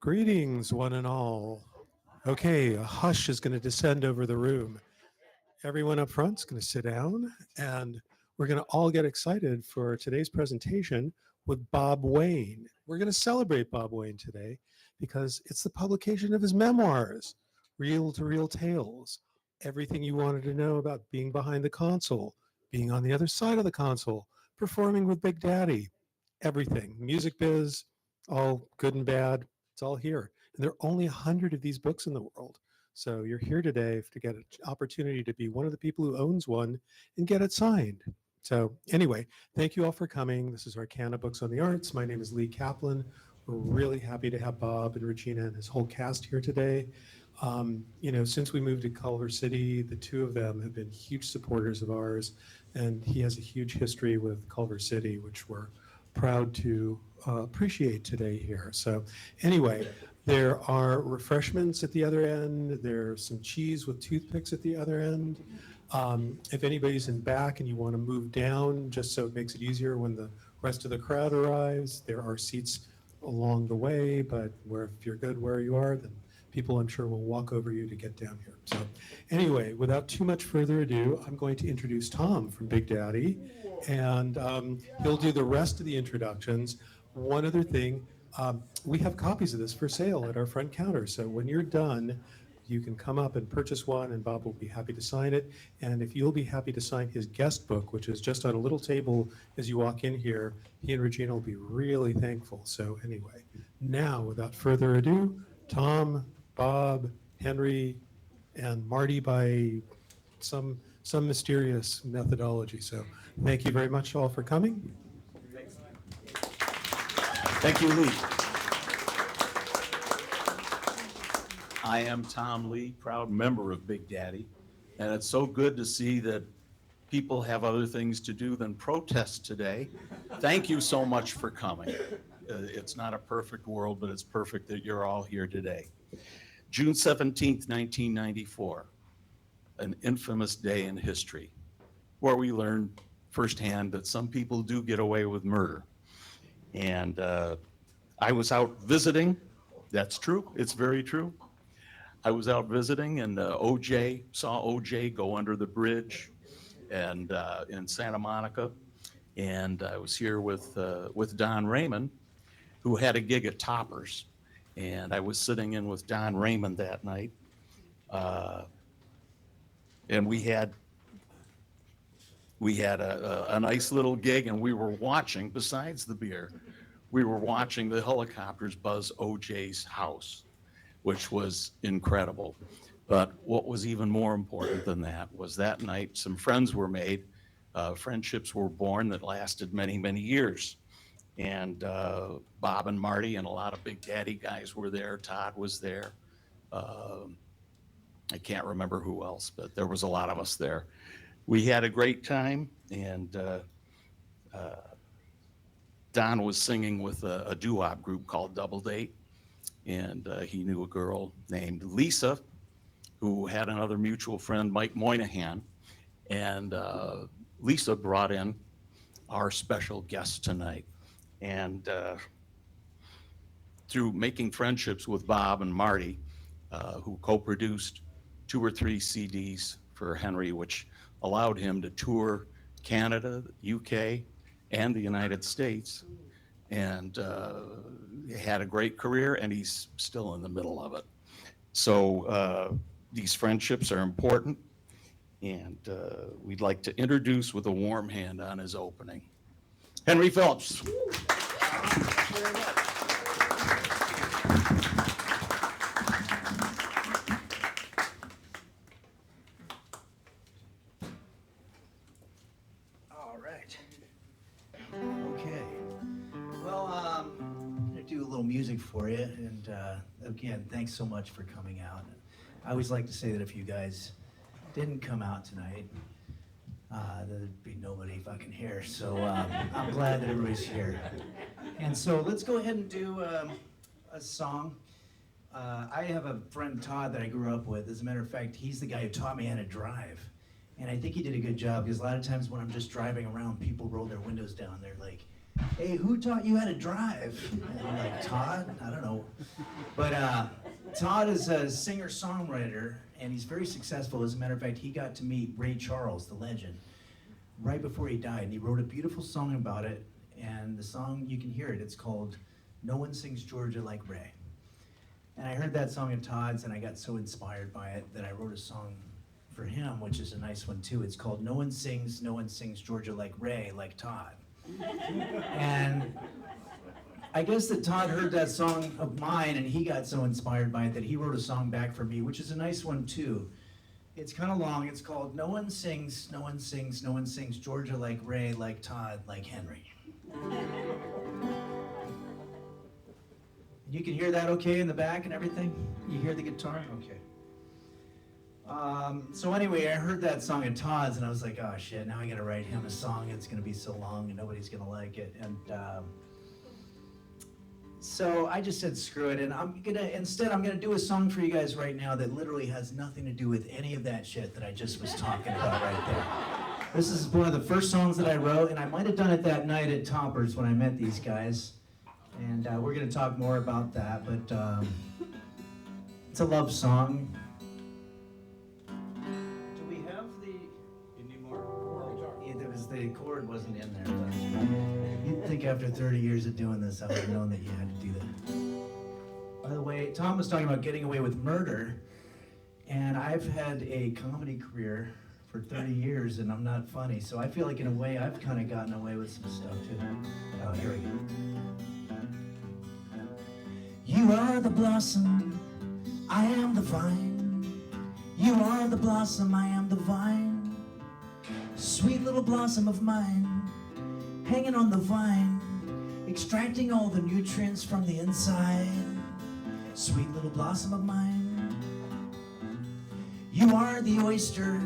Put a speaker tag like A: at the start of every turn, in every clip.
A: Greetings, one and all. Okay, a hush is going to descend over the room. Everyone up front is going to sit down, and we're going to all get excited for today's presentation with Bob Wayne. We're going to celebrate Bob Wayne today because it's the publication of his memoirs, Reel to Reel Tales, everything you wanted to know about being behind the console, being on the other side of the console, performing with Big Daddy, everything, music biz, all good and bad, it's all here. And there are only 100 of these books in the world. So you're here today to get an opportunity to be one of the people who owns one and get it signed. So anyway, thank you all for coming. This is Arcana Books on the Arts. My name is Lee Kaplan. We're really happy to have Bob and Regina and his whole cast here today. Since we moved to Culver City, the two of them have been huge supporters of ours, and he has a huge history with Culver City, which we're proud to appreciate today here. So anyway, there are refreshments at the other end. There's some cheese with toothpicks at the other end. If anybody's in back and you want to move down, just so it makes it easier when the rest of the crowd arrives, there are seats along the way, but if you're good where you are, then people I'm sure will walk over you to get down here. So anyway, without too much further ado, I'm going to introduce Tom from Big Daddy, and he'll do the rest of the introductions. One other thing, we have copies of this for sale at our front counter. So when you're done, you can come up and purchase one, and Bob will be happy to sign it. And if you'll be happy to sign his guest book, which is just on a little table as you walk in here, he and Regina will be really thankful. So anyway, now without further ado, Tom, Bob, Henry, and Marty by some mysterious methodology. So thank you very much all for coming.
B: Thank you, Lee. I am Tom Lee, proud member of Big Daddy, and it's so good to see that people have other things to do than protest today. Thank you so much for coming. It's not a perfect world, but it's perfect that you're all here today. June 17th, 1994, an infamous day in history, where we learned firsthand that some people do get away with murder. And I was out visiting. That's true. It's very true. I was out visiting, and saw OJ go under the bridge and in Santa Monica. And I was here with Don Raymond, who had a gig at Toppers. And I was sitting in with Don Raymond that night. And we had a nice little gig, and we were watching, besides the beer, we were watching the helicopters buzz OJ's house, which was incredible. But what was even more important than that was that night some friends were made, friendships were born that lasted many, many years. And Bob and Marty and a lot of Big Daddy guys were there. Todd was there. I can't remember who else, but there was a lot of us there. We had a great time, and Don was singing with a doo-wop group called Double Date, and he knew a girl named Lisa who had another mutual friend, Mike Moynihan, and Lisa brought in our special guest tonight. And through making friendships with Bob and Marty, who co-produced 2 or 3 CDs for Henry, which allowed him to tour Canada, UK, and the United States, and had a great career, and he's still in the middle of it. So these friendships are important, and we'd like to introduce with a warm hand on his opening, Henry Phillips.
C: All right. Okay. Well, I'm going to do a little music for you. And again, thanks so much for coming out. I always like to say that if you guys didn't come out tonight, there'd be nobody fucking here. So I'm glad that everybody's here. And so let's go ahead and do a song. I have a friend, Todd, that I grew up with. As a matter of fact, he's the guy who taught me how to drive. And I think he did a good job, because a lot of times when I'm just driving around, people roll their windows down. They're like, hey, who taught you how to drive? And I'm like, Todd? I don't know. But Todd is a singer-songwriter, and he's very successful. As a matter of fact, he got to meet Ray Charles, the legend, right before he died. And he wrote a beautiful song about it. And the song, you can hear it. It's called No One Sings Georgia Like Ray. And I heard that song at Todd's, and I got so inspired by it that I wrote a song for him, which is a nice one too. It's called No One Sings Georgia Like Ray, like Todd. And I guess that Todd heard that song of mine, and he got so inspired by it that he wrote a song back for me, which is a nice one too. It's kind of long. It's called No One Sings Georgia Like Ray, like Todd, like Henry. You can hear that okay in the back and everything? You hear the guitar? Okay. So anyway, I heard that song at Todd's and I was like, oh shit, now I gotta write him a song. It's gonna be so long and nobody's gonna like it. And so I just said, screw it. And I'm gonna do a song for you guys right now that literally has nothing to do with any of that shit that I just was talking about right there. This is one of the first songs that I wrote, and I might have done it that night at Toppers when I met these guys. And we're going to talk more about that, but it's a love song. Do we have the... You need more guitar? Yeah, the chord wasn't in there. But you'd think after 30 years of doing this, I would have known that you had to do that. By the way, Tom was talking about getting away with murder, and I've had a comedy career for 30 years, and I'm not funny, so I feel like in a way I've kind of gotten away with some stuff too. Oh, here we go. You are the blossom, I am the vine. You are the blossom, I am the vine. Sweet little blossom of mine, hanging on the vine, extracting all the nutrients from the inside. Sweet little blossom of mine. You are the oyster,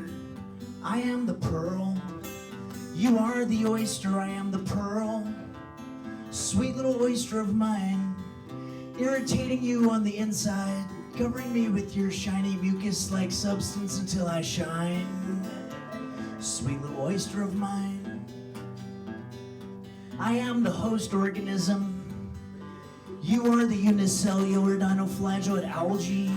C: I am the pearl. You are the oyster, I am the pearl. Sweet little oyster of mine, irritating you on the inside, covering me with your shiny mucus-like substance until I shine. Sweet little oyster of mine. I am the host organism. You are the unicellular dinoflagellate algae.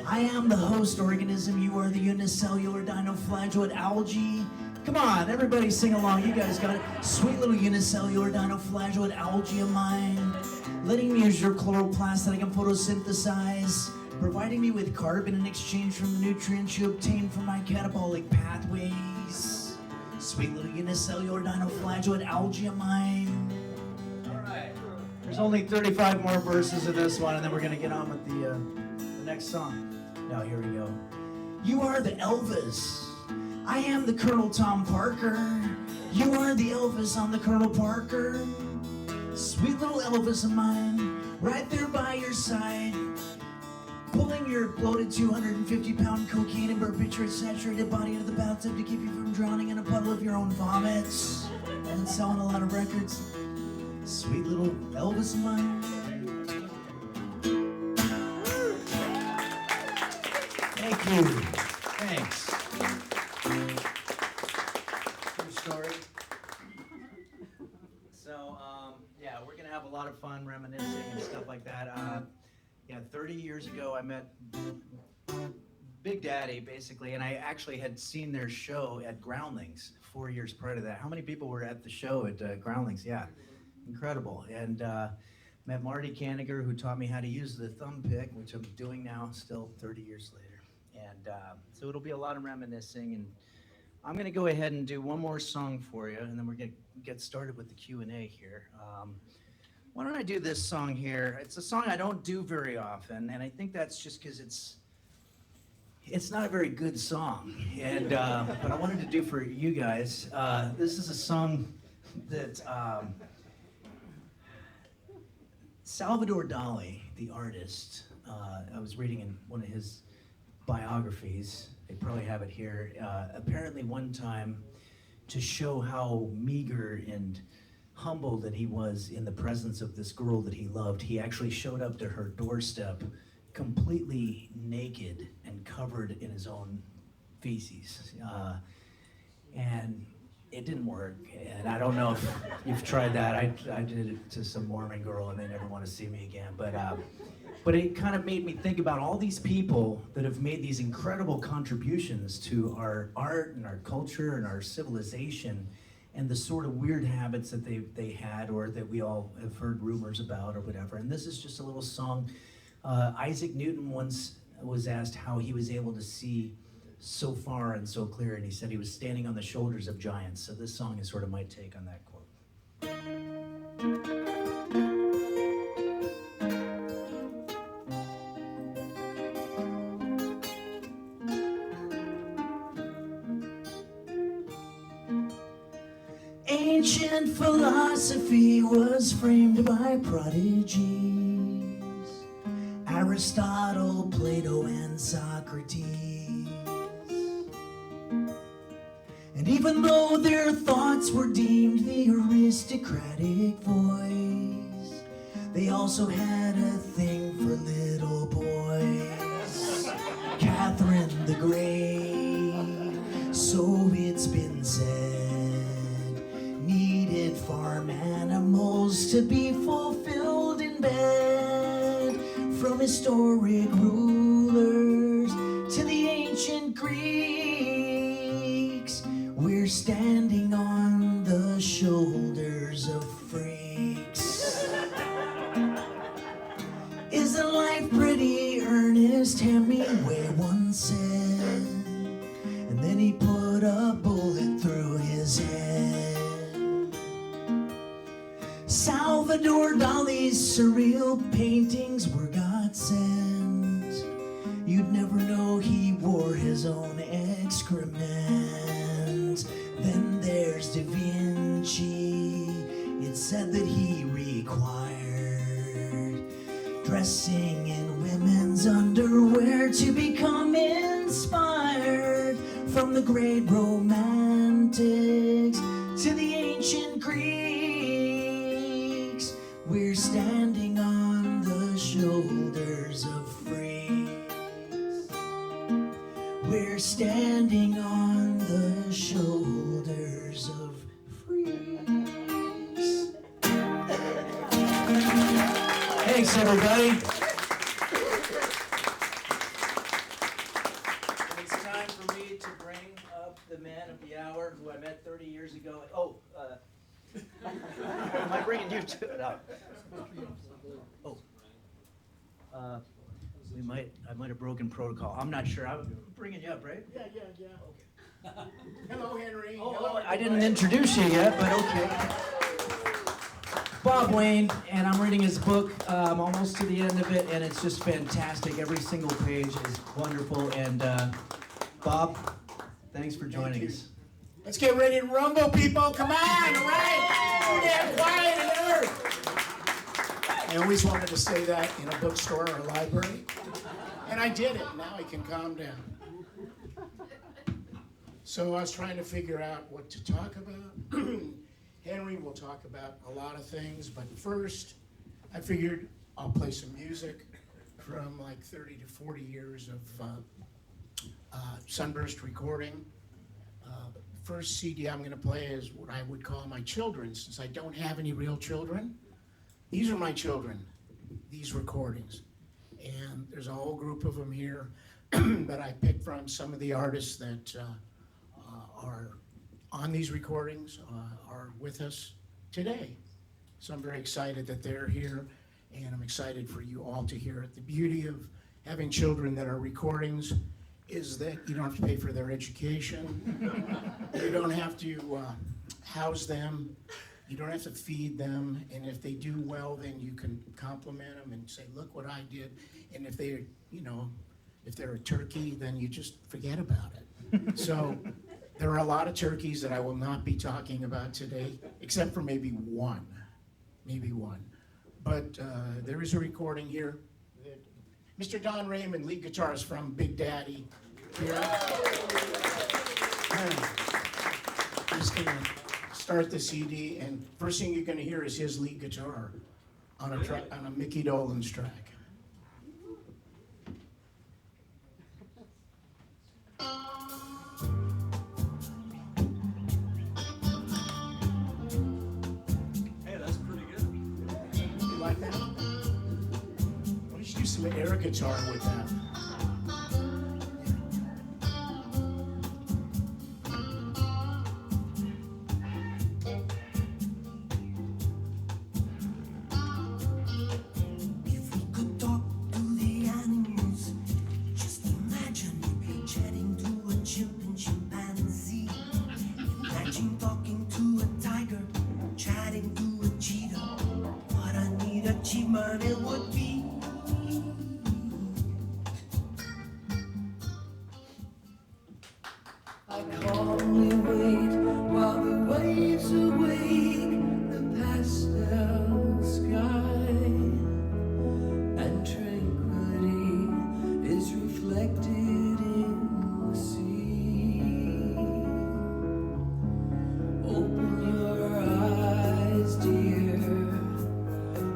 C: I am the host organism. You are the unicellular dinoflagellate algae. Come on, everybody sing along. You guys got it. Sweet little unicellular dinoflagellate algae of mine. Letting me use your chloroplast that I can photosynthesize, providing me with carbon in exchange from the nutrients you obtain from my catabolic pathways. Sweet little unicellular dinoflagellate algae of mine. All right. There's only 35 more verses of this one, and then we're gonna get on with the next song. Now here we go. You are the Elvis. I am the Colonel Tom Parker. You are the Elvis, I'm the Colonel Parker. Sweet little Elvis of mine, right there by your side, pulling your bloated 250-pound cocaine and barbiturate saturated body into the bathtub to keep you from drowning in a puddle of your own vomits, and selling a lot of records. Sweet little Elvis of mine. Thank you. Thanks. True story. So, yeah, we're gonna have a lot of fun reminiscing and stuff like that. Yeah, 30 years ago I met Big Daddy, basically, and I actually had seen their show at Groundlings 4 years prior to that. How many people were at the show at Groundlings? Yeah, incredible. And met Marty Kanigher, who taught me how to use the thumb pick, which I'm doing now still 30 years later. And so it'll be a lot of reminiscing, and I'm gonna go ahead and do one more song for you, and then we're gonna get started with the Q&A here. Why don't I do this song here? It's a song I don't do very often, and I think that's just because it's not a very good song, and but I wanted to do for you guys. This is a song that Salvador Dali, the artist, I was reading in one of his biographies, they probably have it here, apparently one time, to show how meager and humble that he was in the presence of this girl that he loved, he actually showed up to her doorstep completely naked and covered in his own feces. And it didn't work. And I don't know if you've tried that. I did it to some Mormon girl and they never want to see me again. But it kind of made me think about all these people that have made these incredible contributions to our art and our culture and our civilization, and the sort of weird habits that they had, or that we all have heard rumors about or whatever. And this is just a little song. Isaac Newton once was asked how he was able to see so far and so clear, and he said he was standing on the shoulders of giants. So this song is sort of my take on that quote. Ancient philosophy was framed by prodigies, Aristotle, Plato, and Socrates. And even though their thoughts were deemed the aristocratic voice, they also had a thing for little boys. Catherine the Great, so it's been said, needed farm animals to be fulfilled in bed. From historic rulers to the ancient Greeks, we're standing on the shoulders of freaks. Isn't life pretty? Ernest Hemingway once said, and then he put a bullet through his head. Salvador Dali's surreal paintings were God sent. You'd never know he wore his own excrement. Then there's Da Vinci. It's said that he required dressing in women's underwear to become inspired. From the great romantics to the ancient Greeks, we're standing on the shoulders of freaks. We're standing on the shoulders of freaks. Thanks, everybody. It's time for me to bring up the man of the hour who I met 30 years ago. Am I bringing you to it? No. I might have broken protocol. I'm not sure. I'm bringing you up, right?
D: Yeah.
C: Okay.
D: Hello, Henry.
C: Oh, I didn't introduce you yet, but okay. Bob Wayne, and I'm reading his book. I'm almost to the end of it, and it's just fantastic. Every single page is wonderful. And Bob, thanks for joining us.
D: Let's get ready to rumble, people. Come on, all right? Oh, yeah, quiet and alert. I always wanted to say that in a bookstore or a library, and I did it. Now I can calm down. So I was trying to figure out what to talk about. Henry will talk about a lot of things, but first, I figured I'll play some music from like 30 to 40 years of Sunburst recording. First CD I'm going to play is what I would call my children, since I don't have any real children. These are my children, these recordings. And there's a whole group of them here that I picked from. Some of the artists that are on these recordings are with us today. So I'm very excited that they're here, and I'm excited for you all to hear it. The beauty of having children that are recordings is that you don't have to pay for their education. You don't have to house them. You don't have to feed them. And if they do well, then you can compliment them and say, look what I did. And if they're, if they're a turkey, then you just forget about it. So there are a lot of turkeys that I will not be talking about today, except for maybe one. But there is a recording here. Mr. Don Raymond, lead guitarist from Big Daddy, here. I'm just gonna start the CD, and first thing you're gonna hear is his lead guitar on a Mickey Dolenz track. do some air guitar with that.
E: If we could talk to the animals, just imagine you chatting to a chimpanzee. Imagine talking to a tiger, chatting to a cheetah. What a neat achievement it would be. I calmly wait while the waves awake the pastel sky, and tranquility is reflected in the sea. Open your eyes, dear,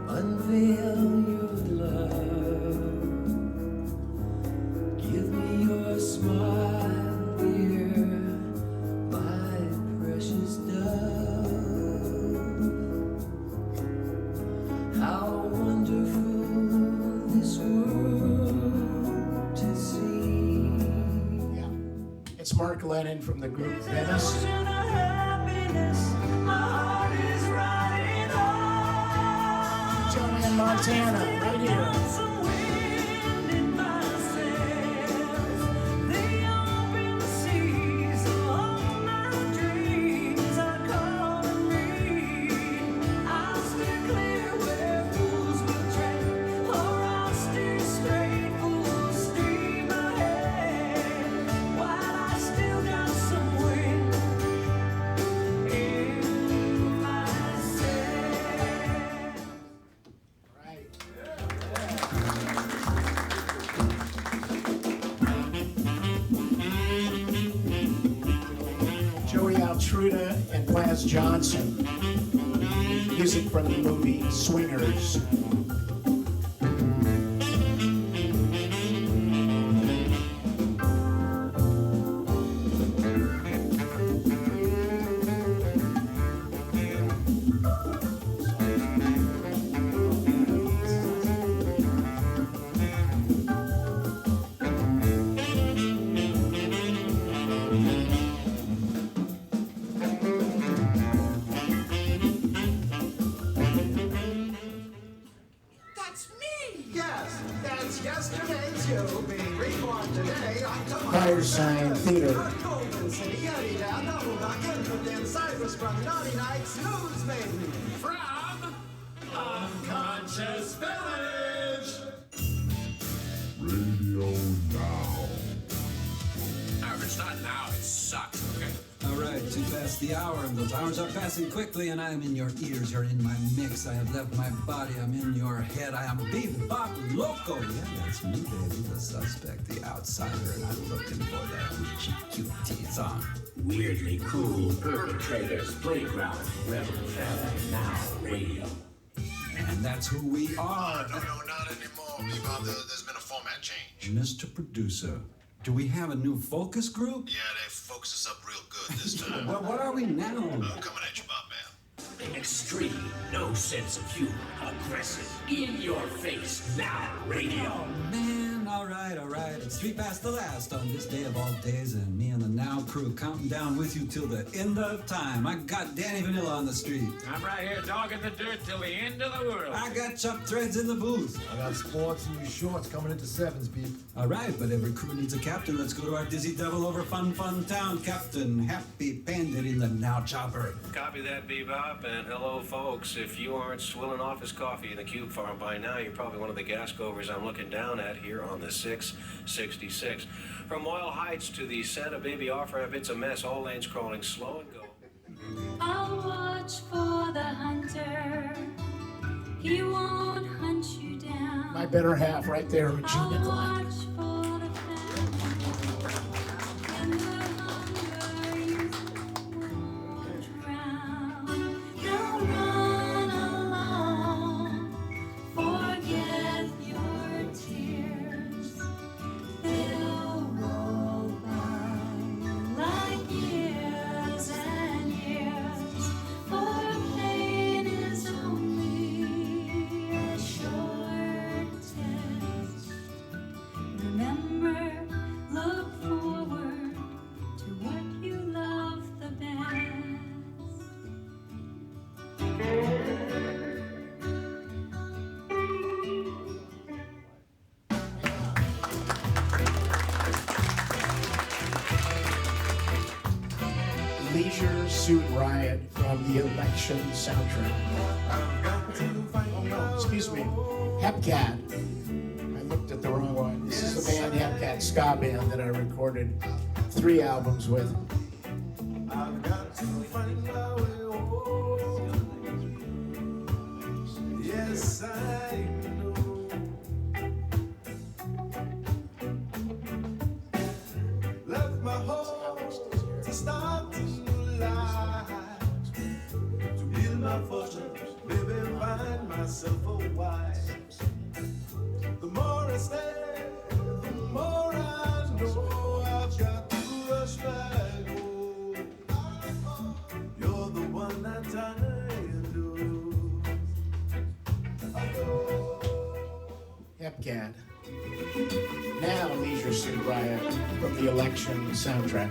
E: unveil your love. Give me your smile, dear, my precious dove. How wonderful this world to see.
D: Yeah. It's Mark Lennon from the group Venice. Tony in Montana, right here. Joey Altruda and Blas Johnson. Music from the movie Swingers.
F: That's me! Yes, that's yesterday's you being reborn today.
D: Firesign Theater.
F: Golden City, Yeti down, double back, infant Cypress from Naughty Nights, News Maiden. From Unconscious Village.
G: Radio Now.
H: If it's not now, it sucks, okay?
I: All right, too fast the hour, and those hours are passing quickly, and I am in your ears, you're in my mix. I have left my body, I'm in your head. I am Bebop Loco. Yeah, that's me, baby, the suspect, the outsider, and I'm looking for the hoochie cuties on.
H: Weirdly cool perpetrators, playground, rebel fella, now radio.
I: And that's who we are.
J: No, not anymore, Bebop. There's been a format change.
I: Mr. Producer, do we have a new focus group?
J: Yeah, they focus us up real good this time.
I: Well, what are we now?
J: Coming at you, Bob, man.
H: Extreme, no sense of humor, aggressive, in your face, now radio.
I: Man, all right. It's 3 past the last on this day of all days, and me and the Now crew counting down with you till the end of time. I got Danny Vanilla on the street.
H: I'm right here dogging the dirt till the end of the world.
I: I got Chuck Threads in the booth.
K: I got sports and new shorts coming into sevens, Beep.
I: All right, but every crew needs a captain. Let's go to our Dizzy Devil over Fun Town. Captain Happy Bandit in the Now Chopper.
L: Copy that, Bebop, and hello, folks. If you aren't swilling off his coffee in the Cube Farm by now, you're probably one of the gas goers I'm looking down at here on the 666. From Moyle Heights to the Santa Baby off-ramp, it's a mess. All lanes crawling slow and go.
M: I'll watch for the hunter. He won't hunt you down.
D: My better half right there, Regina
M: I'll
D: Glenn.
M: watch for the famine. And the hunger you won't drown. Now run along. Forget your tears. They'll roll by like years and years. For pain is only a short test.
D: Suit Riot from the election soundtrack. Oh no, excuse me, Hepcat. I looked at the wrong one. This is the band Hepcat, ska band that I recorded 3 albums with.
F: I've got to find my way home. Yes, I know. Left my home to start a new life. To build my fortune, maybe find myself a wife. The more I stay, the more I know I've got to rush back home. You're the one that I do.
D: Hepcat. Now Leisure Suit Riot from the election soundtrack.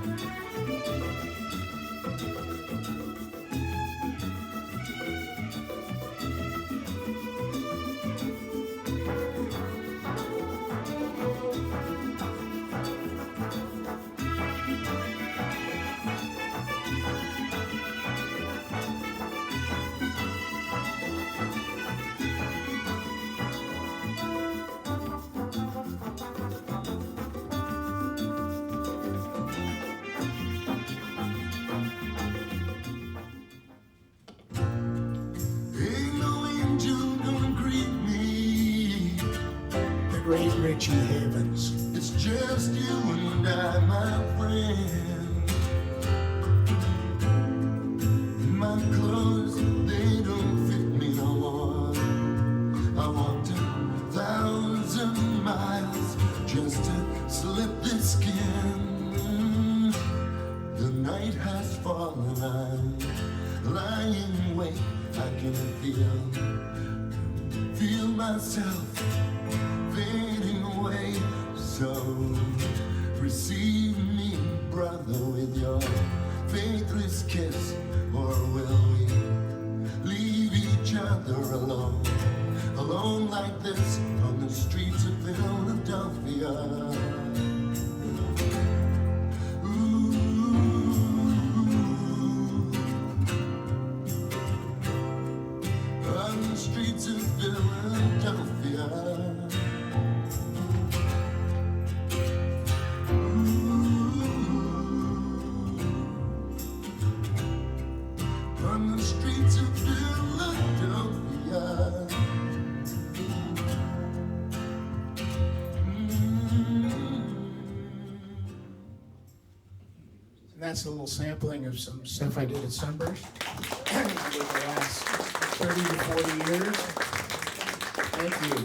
F: Ain't no angel gonna greet me.
D: The great Richie Havens.
F: It's just you and I, my friend. My clothes, they don't fit me no more. I walked 1,000 miles just to slip this skin. The night has fallen, I'm lying awake. I can feel myself fading away. So receive me, brother, with your faithless kiss, or will we leave each other alone, alone like this on the streets of Philadelphia? On the streets of Philadelphia. On the streets of Philadelphia.
D: And that's a little sampling of some stuff I did at Sunburst over the last 30 to 40 years. Thank you.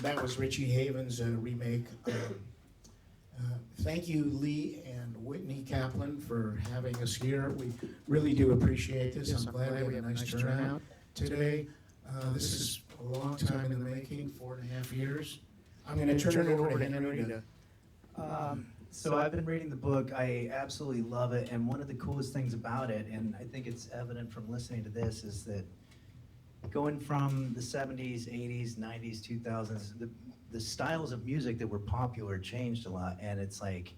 D: That was Richie Havens' remake. Thank you, Lee and Whitney Kaplan, for having us here. We really do appreciate this. I'm glad we had a nice turnout today. This is a long time in the making, 4.5 years. I'm going to turn it over to Henry to
C: So I've been reading the book. I absolutely love it. And one of the coolest things about it, and I think it's evident from listening to this, is that going from the 70s, 80s, 90s, 2000s, the styles of music that were popular changed a lot. And it's like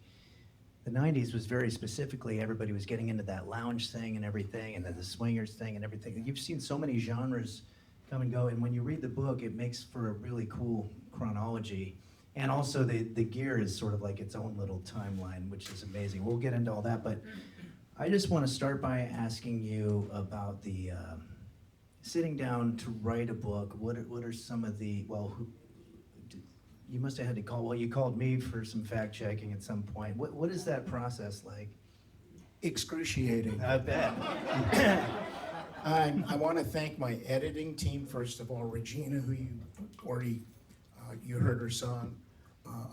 C: the 90s was very specifically, everybody was getting into that lounge thing and everything, and then the swingers thing and everything. You've seen so many genres come and go. And when you read the book, it makes for a really cool chronology. And also the gear is sort of like its own little timeline, which is amazing. We'll get into all that, but I just want to start by asking you about the sitting down to write a book. What are some of the, you must have had to call, you called me for some fact checking at some point. What is that process like?
D: excruciating.
C: I bet.
D: I want to thank my editing team, first of all, Regina, who you already, you heard her song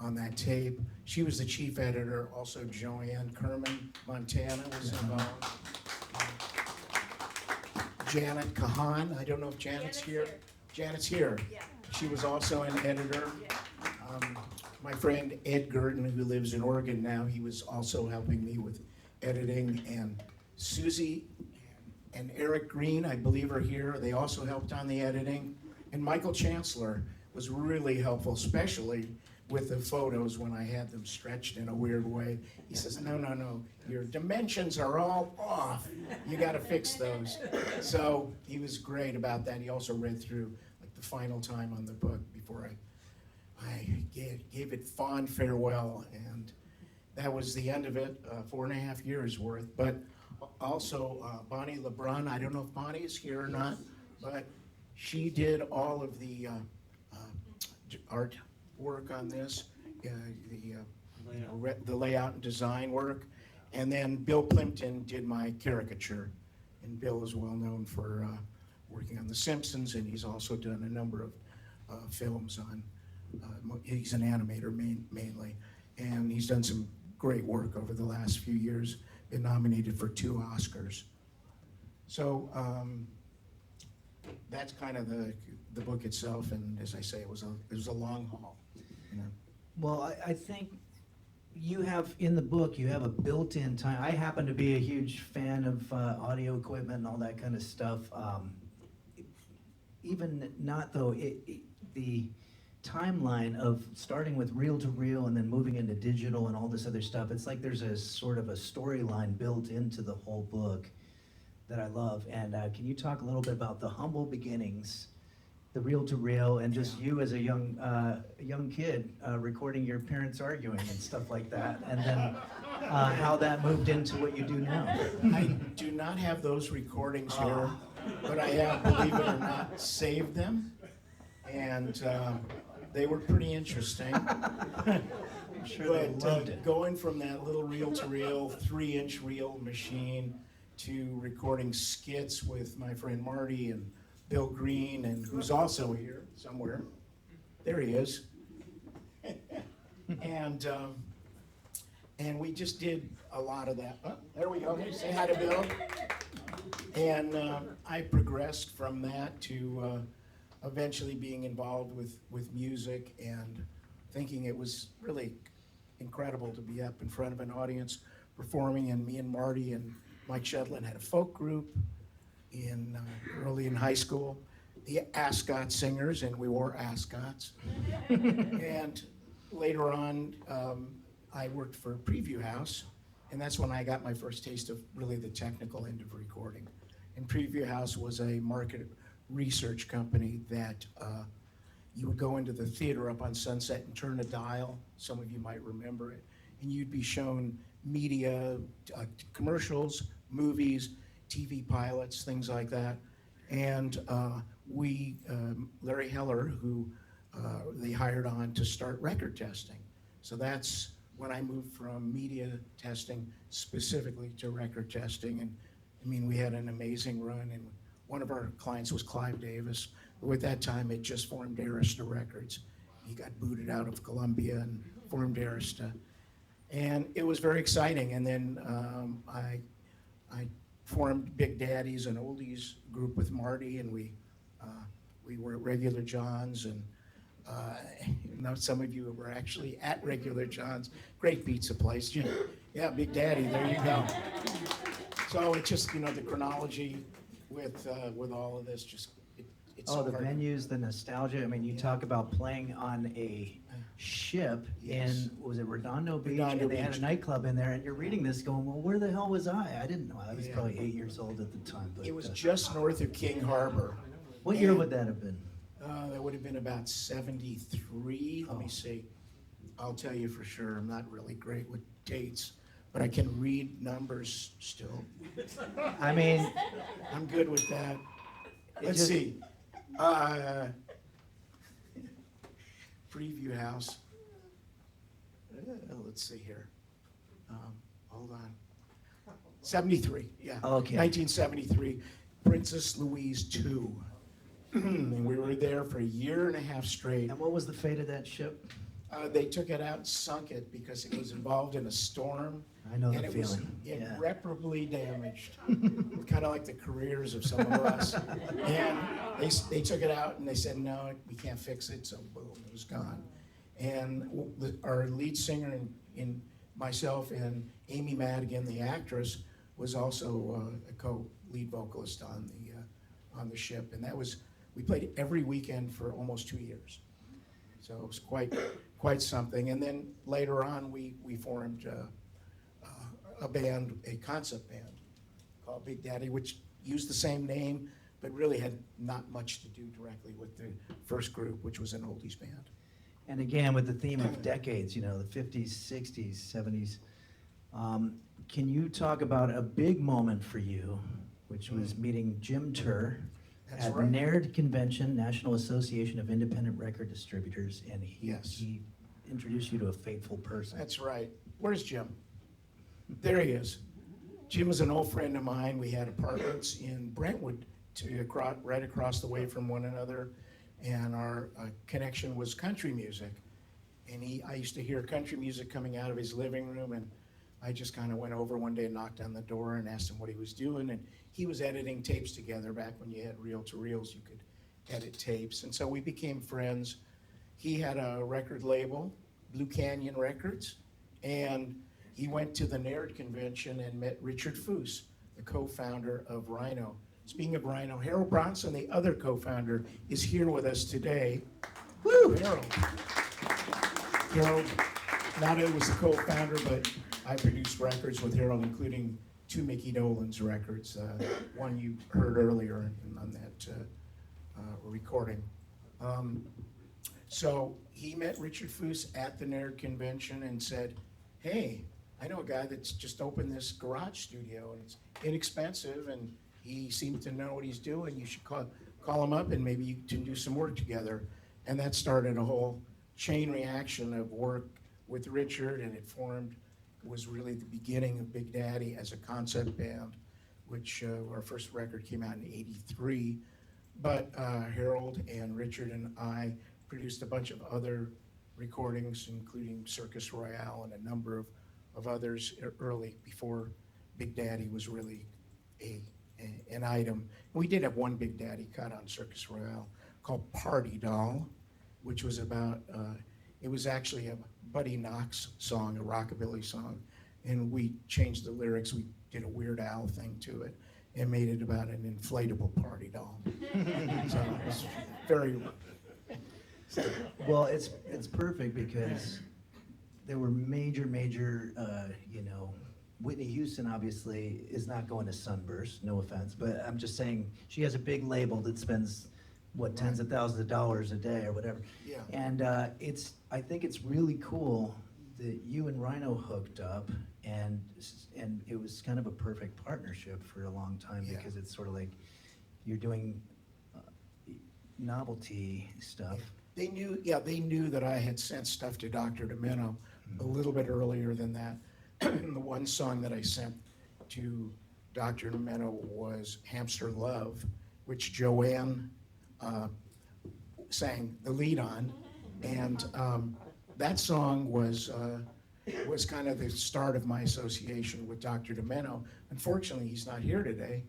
D: on that tape. She was the chief editor. Also, Joanne Kerman, Montana, was involved. Janet Kahan, I don't know if Janet's here. Janet's here. She was also an editor. My friend Ed Gurdon, who lives in Oregon now, he was also helping me with editing. And Susie and Eric Green, I believe, are here. They also helped on the editing. And Michael Chancellor was really helpful, especially with the photos when I had them stretched in a weird way. He says, no, your dimensions are all off. You got to fix those. So he was great about that. He also read through like the final time on the book before I gave it fond farewell, and that was the end of it, 4.5 years worth. But also Bonnie LeBrun, I don't know if Bonnie is here or not, but she did all of the art work on this, the layout and design work. And then Bill Plimpton did my caricature. And Bill is well known for working on The Simpsons, and he's also done a number of films on, he's an animator mainly. And he's done some great work over the last few years, been nominated for 2 Oscars. So that's kind of the book itself, and as I say, it was a long haul. You know?
C: Well, I think you have, in the book, you have a built-in time. I happen to be a huge fan of audio equipment and all that kind of stuff. Even not though, the timeline of starting with reel-to-reel and then moving into digital and all this other stuff, it's like there's a sort of a storyline built into the whole book that I love. And can you talk a little bit about the humble beginnings, the reel-to-reel, and just you as a young kid recording your parents arguing and stuff like that, and then how that moved into what you do now?
D: I do not have those recordings here, but I have, believe it or not, saved them, and they were pretty interesting.
C: I'm sure they loved it.
D: Going from that little reel-to-reel, 3-inch reel machine to recording skits with my friend Marty and Bill Green, and who's also here somewhere. There he is. And we just did a lot of that. Oh, there we go. Say hi to Bill. And I progressed from that to eventually being involved with music and thinking it was really incredible to be up in front of an audience performing. And me and Marty and Mike Shedlin had a folk group early in high school, the Ascot Singers, and we wore ascots. And later on, I worked for Preview House, and that's when I got my first taste of really the technical end of recording. And Preview House was a market research company that you would go into the theater up on Sunset and turn a dial. Some of you might remember it. And you'd be shown media, commercials, movies, TV pilots, things like that. And Larry Heller, who they hired on to start record testing. So that's when I moved from media testing specifically to record testing. And I mean, we had an amazing run, and one of our clients was Clive Davis, who at that time had just formed Arista Records. He got booted out of Columbia and formed Arista. And it was very exciting. And then I formed Big Daddies, an oldies group with Marty, and we were at Regular John's, and now some of you were actually at Regular John's, great pizza place. Yeah, Big Daddy, there you go. So it's just, the chronology with all of this, just it's
C: Oh,
D: so
C: the
D: hard.
C: venues, the nostalgia. I mean, you talk about playing on a ship
D: Yes.
C: in, was it Redondo Beach?
D: Redondo
C: And they had
D: Beach.
C: a nightclub in there, and you're reading this going, well, where the hell was I? I didn't know. I was
D: Yeah.
C: probably 8 years old at the time. But,
D: It was just north of King Harbor.
C: what year
D: and-
C: would that have been?
D: That would have been about 73. Let me
C: Oh.
D: see. I'll tell you for sure. I'm not really great with dates, but I can read numbers still.
C: I mean,
D: I'm good with that.
C: It
D: Let's
C: just-
D: see. Preview House. Let's see here. Hold on. 73, yeah.
C: Okay.
D: 1973. Princess Louise II. And we were there for a year and a half straight.
C: and what was the fate of that ship?
D: They took it out and sunk it because it was involved in a storm.
C: I know
D: And
C: the
D: it was
C: feeling. Yeah.
D: irreparably damaged, kind of like the careers of some of us. And they took it out and they said, no, we can't fix it, so boom, it was gone. And our lead singer in myself and Amy Madigan, the actress, was also a co-lead vocalist on the ship. And we played every weekend for almost 2 years. So it was quite something. And then later on, we formed a band, a concept band called Big Daddy, which used the same name, but really had not much to do directly with the first group, which was an oldies band.
C: And again, with the theme of decades, you know, the 50s, 60s, 70s, can you talk about a big moment for you, which was meeting Jim Turr
D: That's
C: at
D: right.
C: NAIRD Convention, National Association of Independent Record Distributors, and he introduced you to a faithful person.
D: That's right. Where's Jim? There he is. Jim is an old friend of mine. We had apartments in Brentwood right across the way from one another, and our connection was country music. And I used to hear country music coming out of his living room, and I just kind of went over one day and knocked on the door and asked him what he was doing. And he was editing tapes together back when you had reel-to-reels, you could edit tapes. And so we became friends. He had a record label, Blue Canyon Records, and he went to the NAIRD convention and met Richard Foos, the co-founder of Rhino. Speaking of Rhino, Harold Bronson, the other co-founder, is here with us today. Woo, Harold. Harold not only was the co-founder, but I produced records with Harold, including 2 Mickey Dolenz records, one you heard earlier on that recording. So he met Richard Foos at the NAIRD convention and said, hey, I know a guy that's just opened this garage studio and it's inexpensive and he seems to know what he's doing. You should call him up and maybe you can do some work together. And that started a whole chain reaction of work with Richard, and it was really the beginning of Big Daddy as a concept band, which our first record came out in '83. But Harold and Richard and I produced a bunch of other recordings, including Circus Royale and a number of others early before Big Daddy was really an item. We did have one Big Daddy cut on Circus Royale called Party Doll, which was about, it was actually a Buddy Knox song, a rockabilly song, and we changed the lyrics. We did a Weird Al thing to it and made it about an inflatable party doll. So it was very...
C: Well, it's perfect because there were major, you know, Whitney Houston obviously is not going to Sunburst, no offense, but I'm just saying she has a big label that spends, what, tens of thousands of dollars a day or whatever.
D: Yeah.
C: And I think it's really cool that you and Rhino hooked up, and it was kind of a perfect partnership for a long time because it's sort of like you're doing novelty stuff.
D: They knew that I had sent stuff to Dr. Demento a little bit earlier than that. The one song that I sent to Dr. Demento was Hamster Love, which Joanne sang the lead on. And that song was kind of the start of my association with Dr. Demento. Unfortunately, he's not here today.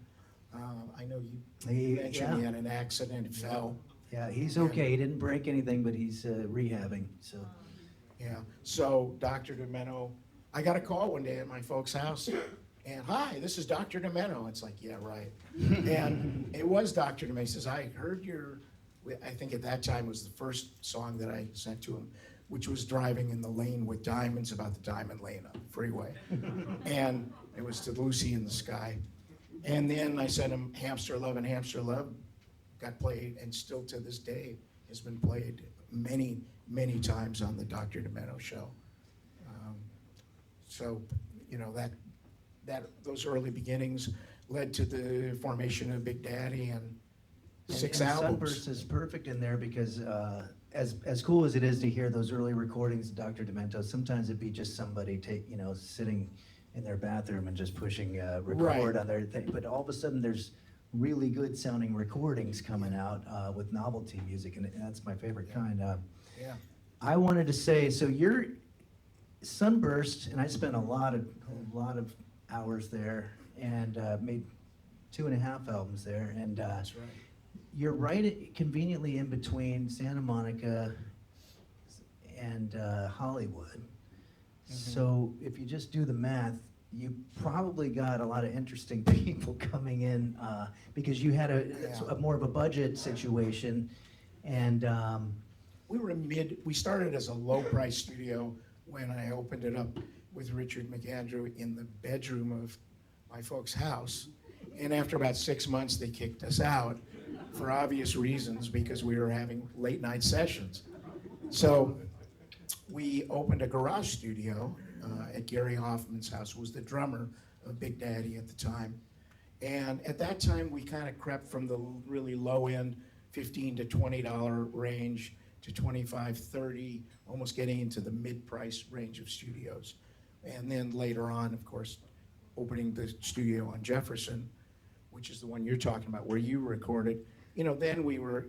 D: I know you mentioned he had an accident, fell.
C: Yeah, he's okay. He didn't break anything, but he's rehabbing. So.
D: Yeah. So Dr. Demento, I got a call one day at my folks' house, and hi, this is Dr. Demento. It's like, yeah, right. And it was Dr. Demento. He says, I heard I think at that time was the first song that I sent to him, which was Driving in the Lane with Diamonds, about the diamond lane on the freeway. And it was to Lucy in the Sky. And then I sent him Hamster Love, and Hamster Love got played, and still to this day has been played many times on the Dr. Demento show. So, you know, those early beginnings led to the formation of Big Daddy and six albums.
C: Sunburst is perfect in there because as cool as it is to hear those early recordings of Dr. Demento, sometimes it'd be just somebody sitting in their bathroom and just pushing record on their thing. But all of a sudden there's really good sounding recordings coming out with novelty music, and that's my favorite kind. I wanted to say, so you're Sunburst, and I spent a lot of hours there and made 2.5 albums there, and
D: That's right.
C: you're right conveniently in between Santa Monica and Hollywood. So if you just do the math, you probably got a lot of interesting people coming in because you had a more of a budget situation, and
D: we started as a low-price studio when I opened it up with Richard McAndrew in the bedroom of my folks' house. And after about 6 months, they kicked us out for obvious reasons because we were having late night sessions. So we opened a garage studio at Gary Hoffman's house, who was the drummer of Big Daddy at the time. And at that time, we kind of crept from the really low end, $15 to $20 range to 25, 30, almost getting into the mid-price range of studios. And then later on, of course, opening the studio on Jefferson, which is the one you're talking about, where you recorded. You know, then we were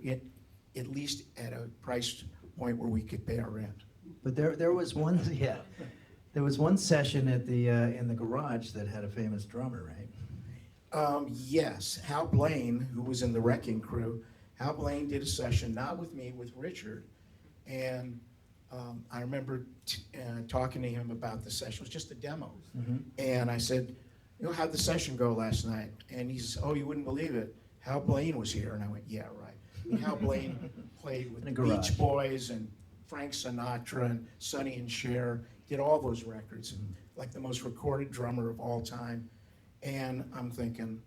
D: at least at a price point where we could pay our rent.
C: But there was one, yeah, there was one session at the in the garage that had a famous drummer, right?
D: Yes, Hal Blaine, who was in the Wrecking Crew, Hal Blaine did a session, not with me, with Richard. And I remember talking to him about the session. It was just a demo. And I said, you know, how'd the session go last night? And he says, oh, you wouldn't believe it. Hal Blaine was here. And I went, yeah, right. And Hal Blaine played with the Beach Boys and Frank Sinatra and Sonny and Cher, did all those records, and like the most recorded drummer of all time. And I'm thinking,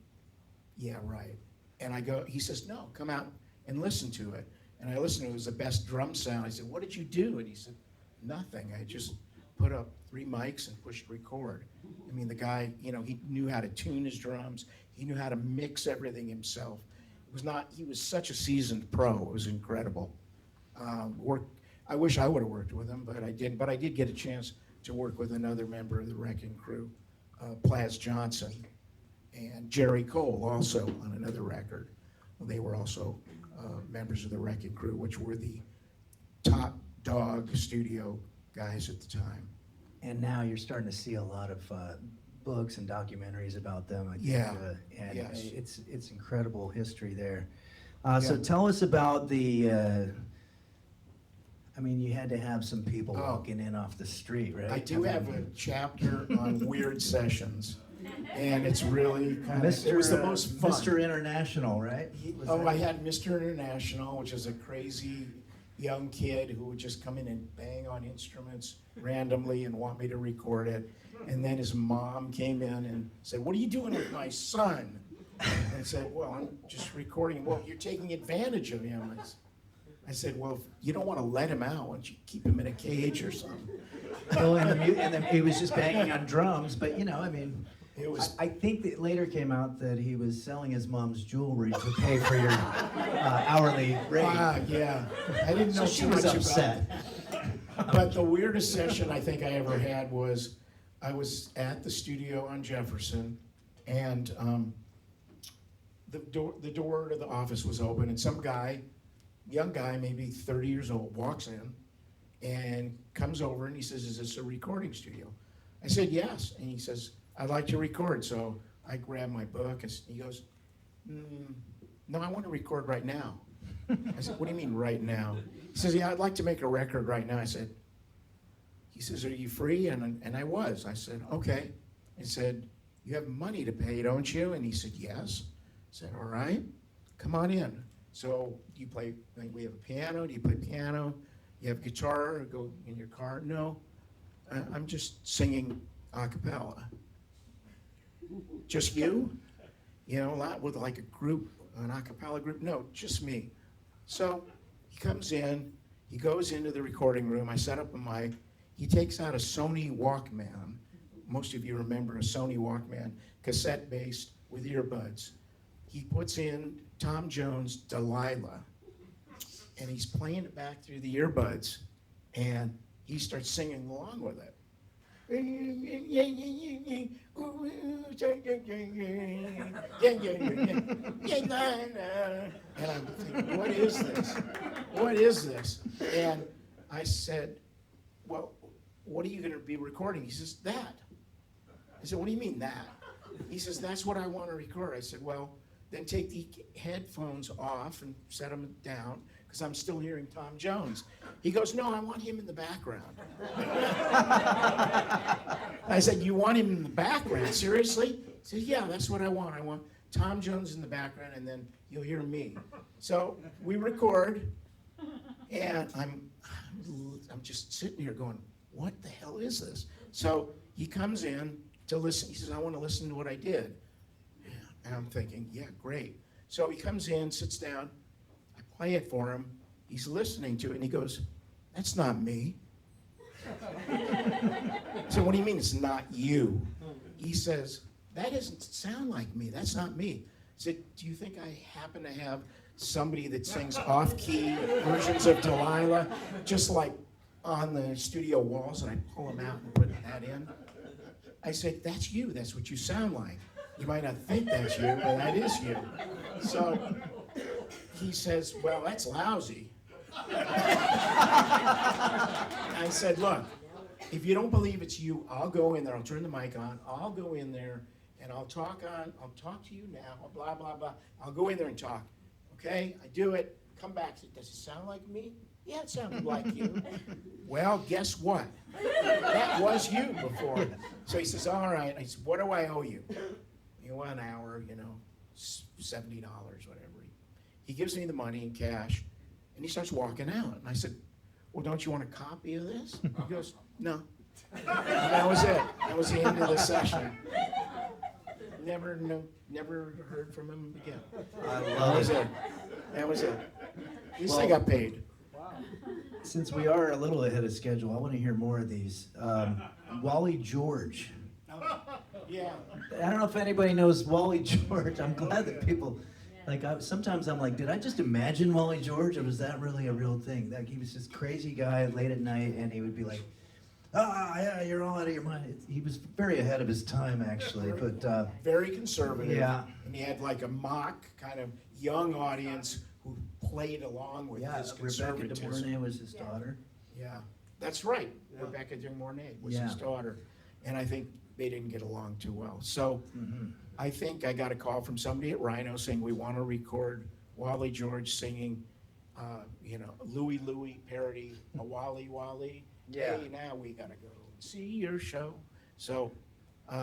D: yeah, right. And I go, he says, no, come out and listen to it. And I listened to it. It was the best drum sound. I said, what did you do? And he said, nothing. I just put up 3 mics and pushed record. I mean, the guy, you know, he knew how to tune his drums. He knew how to mix everything himself. It was not, he was such a seasoned pro. It was incredible. I wish I would have worked with him, but I didn't. But I did get a chance to work with another member of the Wrecking Crew, Plaz Johnson, and Jerry Cole also on another record. They were also members of the Wrecking Crew, which were the top dog studio guys at the time.
C: And now you're starting to see a lot of books and documentaries about them. I think,
D: Yeah,
C: and
D: yes.
C: it's incredible history there. So tell us about the. I mean, you had to have some people walking in off the street, right?
D: I do have a chapter on weird sessions, and it's really kind of, it was the most fun.
C: Mr. International, right?
D: I had Mr. International, which is a crazy young kid who would just come in and bang on instruments randomly and want me to record it. And then his mom came in and said, what are you doing with my son? And I said, well, I'm just recording. Well, you're taking advantage of him. I said, well, if you don't want to let him out, why don't you keep him in a cage or something?
C: Well, and then he was just banging on drums, but you know, I mean,
D: it was.
C: I think that later came out that he was selling his mom's jewelry to pay for your hourly rate.
D: Yeah, I didn't know
C: So she
D: too
C: was
D: much
C: upset.
D: about it. But the weirdest session I think I ever had was I was at the studio on Jefferson, and the door to the office was open, and some guy, young guy, maybe 30 years old, walks in and comes over and he says, is this a recording studio? I said, yes. And he says, I'd like to record. So I grabbed my book and he goes, no, I want to record right now. I said, what do you mean right now? He says, yeah, I'd like to make a record right now. I said, he says, are you free? And I was. I said, okay. He said, you have money to pay, don't you? And he said, yes. I said, all right, come on in. So do you play, like, we have a piano, do you play piano? You have guitar, or go in your car? No, I'm just singing a cappella. Just you? You know, not with like a group, an a cappella group? No, just me. So he comes in, he goes into the recording room, I set up a mic, he takes out a Sony Walkman. Most of you remember a Sony Walkman, cassette-based with earbuds. He puts in Tom Jones' Delilah, and he's playing it back through the earbuds, and he starts singing along with it. And I'm thinking, what is this? What is this? And I said, well, what are you going to be recording? He says, that. I said, what do you mean that? He says, that's what I want to record. I said, well, then take the headphones off and set them down, because I'm still hearing Tom Jones. He goes, no, I want him in the background. I said, you want him in the background? Seriously? He said, yeah, that's what I want. I want Tom Jones in the background, and then you'll hear me. So we record, And I'm just sitting here going, what the hell is this? So he comes in to listen. He says, I want to listen to what I did. And I'm thinking, yeah, great. So he comes in, sits down. I play it for him. He's listening to it, and he goes, that's not me. So what do you mean it's not you? He says, that doesn't sound like me. That's not me. I said, do you think I happen to have somebody that sings off-key versions of Delilah, just like on the studio walls, and I pull them out and put that in? I said, that's you. That's what you sound like. You might not think that's you, but that is you. So he says, well, that's lousy. I said, look, if you don't believe it's you, I'll go in there. I'll turn the mic on. I'll go in there and I'll talk to you now, blah, blah, blah. I'll go in there and talk. Okay? I do it. Come back. Does it sound like me? Yeah, it sounded like you. Well, guess what? That was you before. So he says, all right. I said, what do I owe you? You know, an hour, $70, whatever. He gives me the money in cash, and he starts walking out. And I said, well, don't you want a copy of this? He goes, no. And that was it. That was the end of the session. Never heard from him again. That was it. That was it. At least I got paid.
C: Since we are a little ahead of schedule, I want to hear more of these. Wally George.
D: Yeah.
C: I don't know if anybody knows Wally George. I'm glad that people, sometimes I'm like, did I just imagine Wally George, or was that really a real thing? He was this crazy guy late at night, and he would be like, yeah, you're all out of your mind. He was very ahead of his time, actually, but...
D: very conservative.
C: Yeah.
D: And he had like a mock kind of young audience who played along with his
C: Rebecca
D: conservatism.
C: De Mornay was his daughter.
D: Yeah, that's right. Rebecca De Mornay was his daughter. And I think they didn't get along too well. So I think I got a call from somebody at Rhino saying, we want to record Wally George singing, Louie Louie parody, a Wally Wally.
C: Yeah.
D: Hey, now we got to go and see your show. So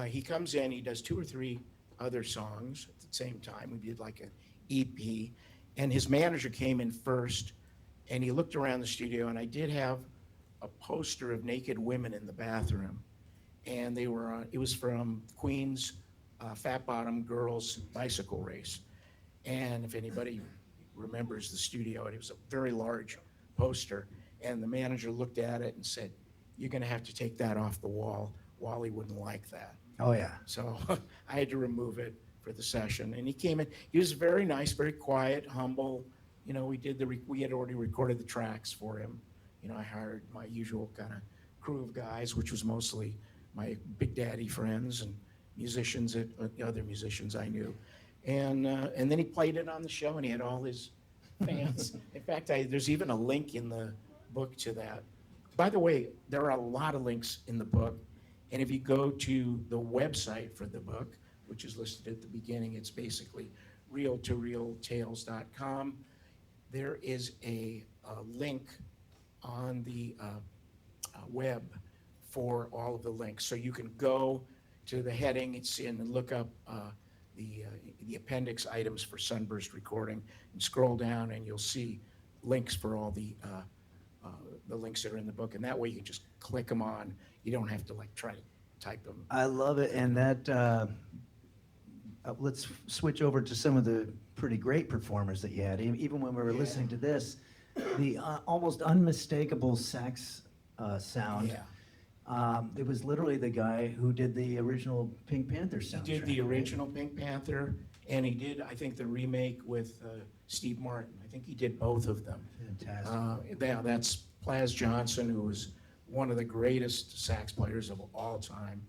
D: he comes in, he does 2 or 3 other songs at the same time. We did like an EP. And his manager came in first, and he looked around the studio, and I did have a poster of naked women in the bathroom. And they were it was from Queen's Fat Bottom Girls Bicycle Race. And if anybody remembers the studio, it was a very large poster. And the manager looked at it and said, you're going to have to take that off the wall. Wally wouldn't like that.
C: Oh, yeah.
D: So I had to remove it for the session. And he came in. He was very nice, very quiet, humble. We had already recorded the tracks for him. I hired my usual kind of crew of guys, which was mostly my Big Daddy friends and musicians, other musicians I knew. And then he played it on the show, and he had all his fans. In fact, there's even a link in the book to that. By the way, there are a lot of links in the book. And if you go to the website for the book, which is listed at the beginning, it's basically realtorealtales.com. There is a link on the web for all of the links. So you can go to the heading and look up the appendix items for Sunburst Recording and scroll down, and you'll see links for all the links that are in the book. And that way you can just click them on. You don't have to try to type them.
C: I love it, and that, let's switch over to some of the pretty great performers that you had. Even when we were listening to this, the almost unmistakable sax sound.
D: Yeah.
C: It was literally the guy who did the original Pink Panther soundtrack.
D: He did the original Pink Panther, and he did, I think, the remake with Steve Martin. I think he did both of them.
C: Fantastic.
D: That's Plaz Johnson, who was one of the greatest sax players of all time.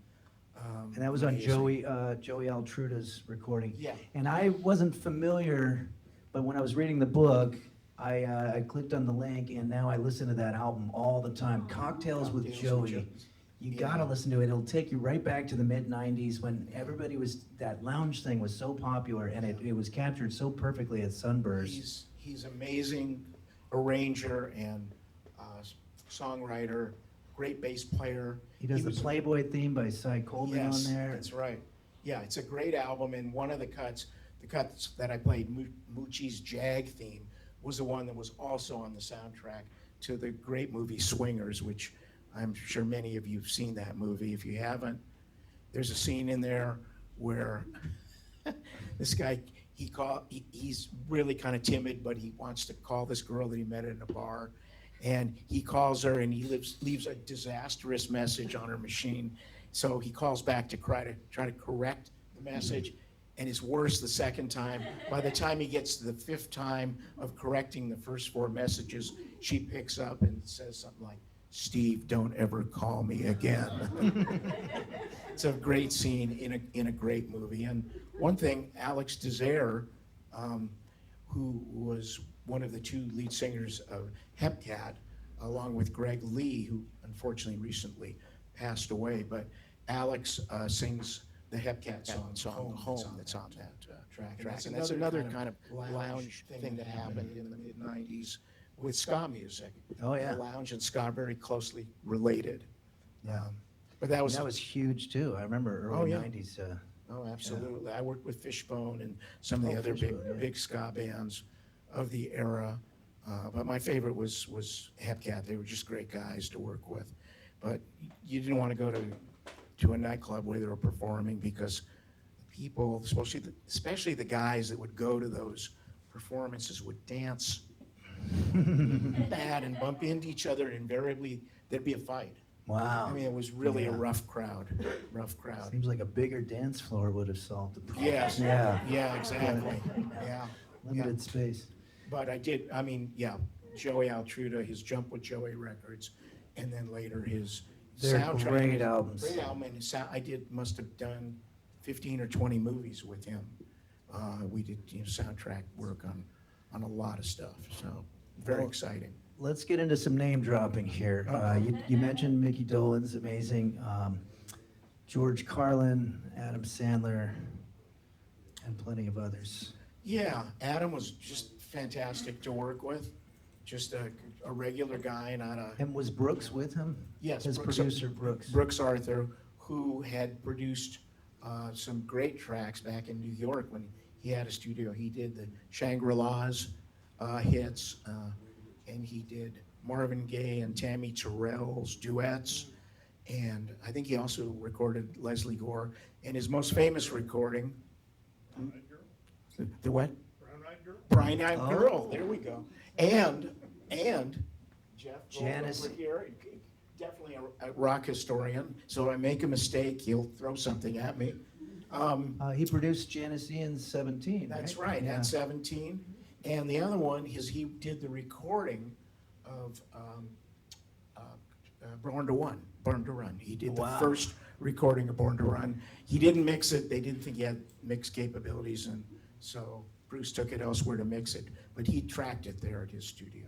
C: And that was on
D: amazing.
C: Joey Altruda's recording.
D: Yeah.
C: And I wasn't familiar, but when I was reading the book, I clicked on the link, and now I listen to that album all the time. Cocktails with Joey. You gotta listen to it. It'll take you right back to the mid-90s when that lounge thing was so popular, and it was captured so perfectly at Sunburst.
D: He's amazing arranger and songwriter, great bass player.
C: He does the Playboy theme by Cy Coleman on there.
D: That's right. Yeah, it's a great album, and one of the cuts that I played, Moochie's Jag theme, was the one that was also on the soundtrack to the great movie Swingers, which I'm sure many of you have seen that movie. If you haven't, there's a scene in there where this guy, he's really kind of timid, but he wants to call this girl that he met in a bar. And he calls her and he leaves a disastrous message on her machine. So he calls back to try to correct the message, and it's worse the second time. By the time he gets to the fifth time of correcting the first 4 messages, she picks up and says something like, "Steve, don't ever call me again." It's a great scene in a great movie. And one thing, Alex Desire, who was one of the 2 lead singers of Hepcat, along with Greg Lee, who unfortunately recently passed away, but Alex sings the Hepcat song Home, that's on that track. And that's another kind of lounge thing that happened in the mid-90s with ska music.
C: Oh, yeah.
D: Lounge and ska very closely related.
C: Yeah.
D: But that was
C: huge too. I remember early 90s.
D: Oh, absolutely. I worked with Fishbone and some of the other big ska bands of the era. But my favorite was Hepcat. They were just great guys to work with. But you didn't want to go to a nightclub where they were performing, because people, especially the guys that would go to those performances, would dance bad and bump into each other, and invariably there'd be a fight.
C: Wow.
D: I mean, it was really a rough crowd.
C: Seems like a bigger dance floor would have solved the problem.
D: Yes.
C: Yeah.
D: Exactly. Yeah.
C: Limited space.
D: But Joey Altruda, his Jump with Joey records, and then later his
C: They're
D: soundtrack.
C: great albums.
D: Great album, and must have done 15 or 20 movies with him. We did soundtrack work on a lot of stuff, so very exciting.
C: Let's get into some name dropping here. You mentioned Mickey Dolenz, amazing. George Carlin, Adam Sandler, and plenty of others.
D: Yeah, Adam was just fantastic to work with. Just a regular guy, not a...
C: And was Brooks with him?
D: Yes.
C: His producer, Brooks.
D: Brooks Arthur, who had produced some great tracks back in New York when he had a studio. He did the Shangri-La's hits, and he did Marvin Gaye and Tammy Terrell's duets. And I think he also recorded Leslie Gore. And his most famous recording... The what?
F: Brown-Eyed Girl?
D: Brown-Eyed Girl, there we go. And Jeff
C: Janis.
D: over here, definitely a rock historian, so I make a mistake, he'll throw something at me.
C: He produced Janis Ian's 17,
D: That's right,
C: Yeah.
D: at 17. And the other one is he did the recording of Born to Run. He did the first recording of Born to Run. He didn't mix it, they didn't think he had mix capabilities, and so Bruce took it elsewhere to mix it, but he tracked it there at his studio.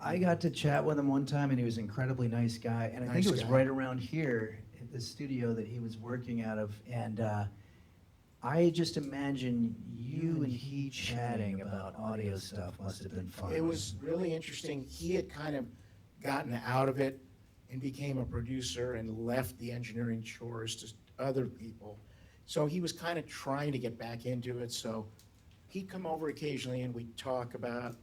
C: I got to chat with him one time, and he was an incredibly nice guy. And I think
D: Nice
C: it was
D: guy.
C: right around here at the studio that he was working out of. And I just imagine you and he chatting about audio stuff must have been fun.
D: It was really interesting. He had kind of gotten out of it and became a producer and left the engineering chores to other people. So he was kind of trying to get back into it. So he'd come over occasionally and we'd talk about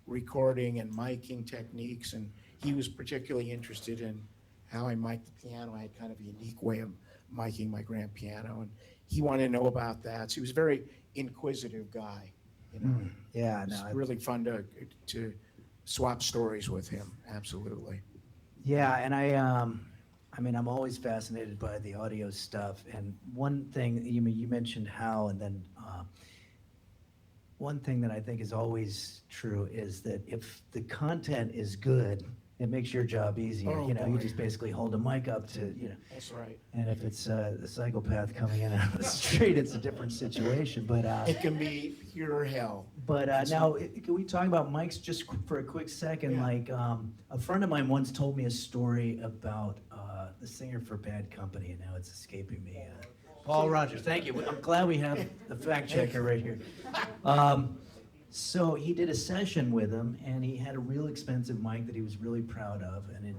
D: recording and miking techniques. And he was particularly interested in how I mic'd the piano. I had kind of a unique way of miking my grand piano. And he wanted to know about that. So he was a very inquisitive guy.
C: Yeah,
D: It's
C: no,
D: really fun to swap stories with him. Absolutely.
C: Yeah, and I mean, I'm always fascinated by the audio stuff. And one thing, you mentioned Hal, and then one thing that I think is always true is that if the content is good, it makes your job easier.
D: Oh,
C: You
D: boy.
C: just basically hold a mic up to,
D: That's right.
C: and if it's the psychopath coming in on the street, it's a different situation. But
D: It can be pure hell.
C: now, can we talk about mics just for a quick second?
D: Yeah.
C: Like, a friend of mine once told me a story about the singer for Bad Company, and now it's escaping me. Paul Rogers, thank you. I'm glad we have the fact checker right here. So he did a session with him, and he had a real expensive mic that he was really proud of, and it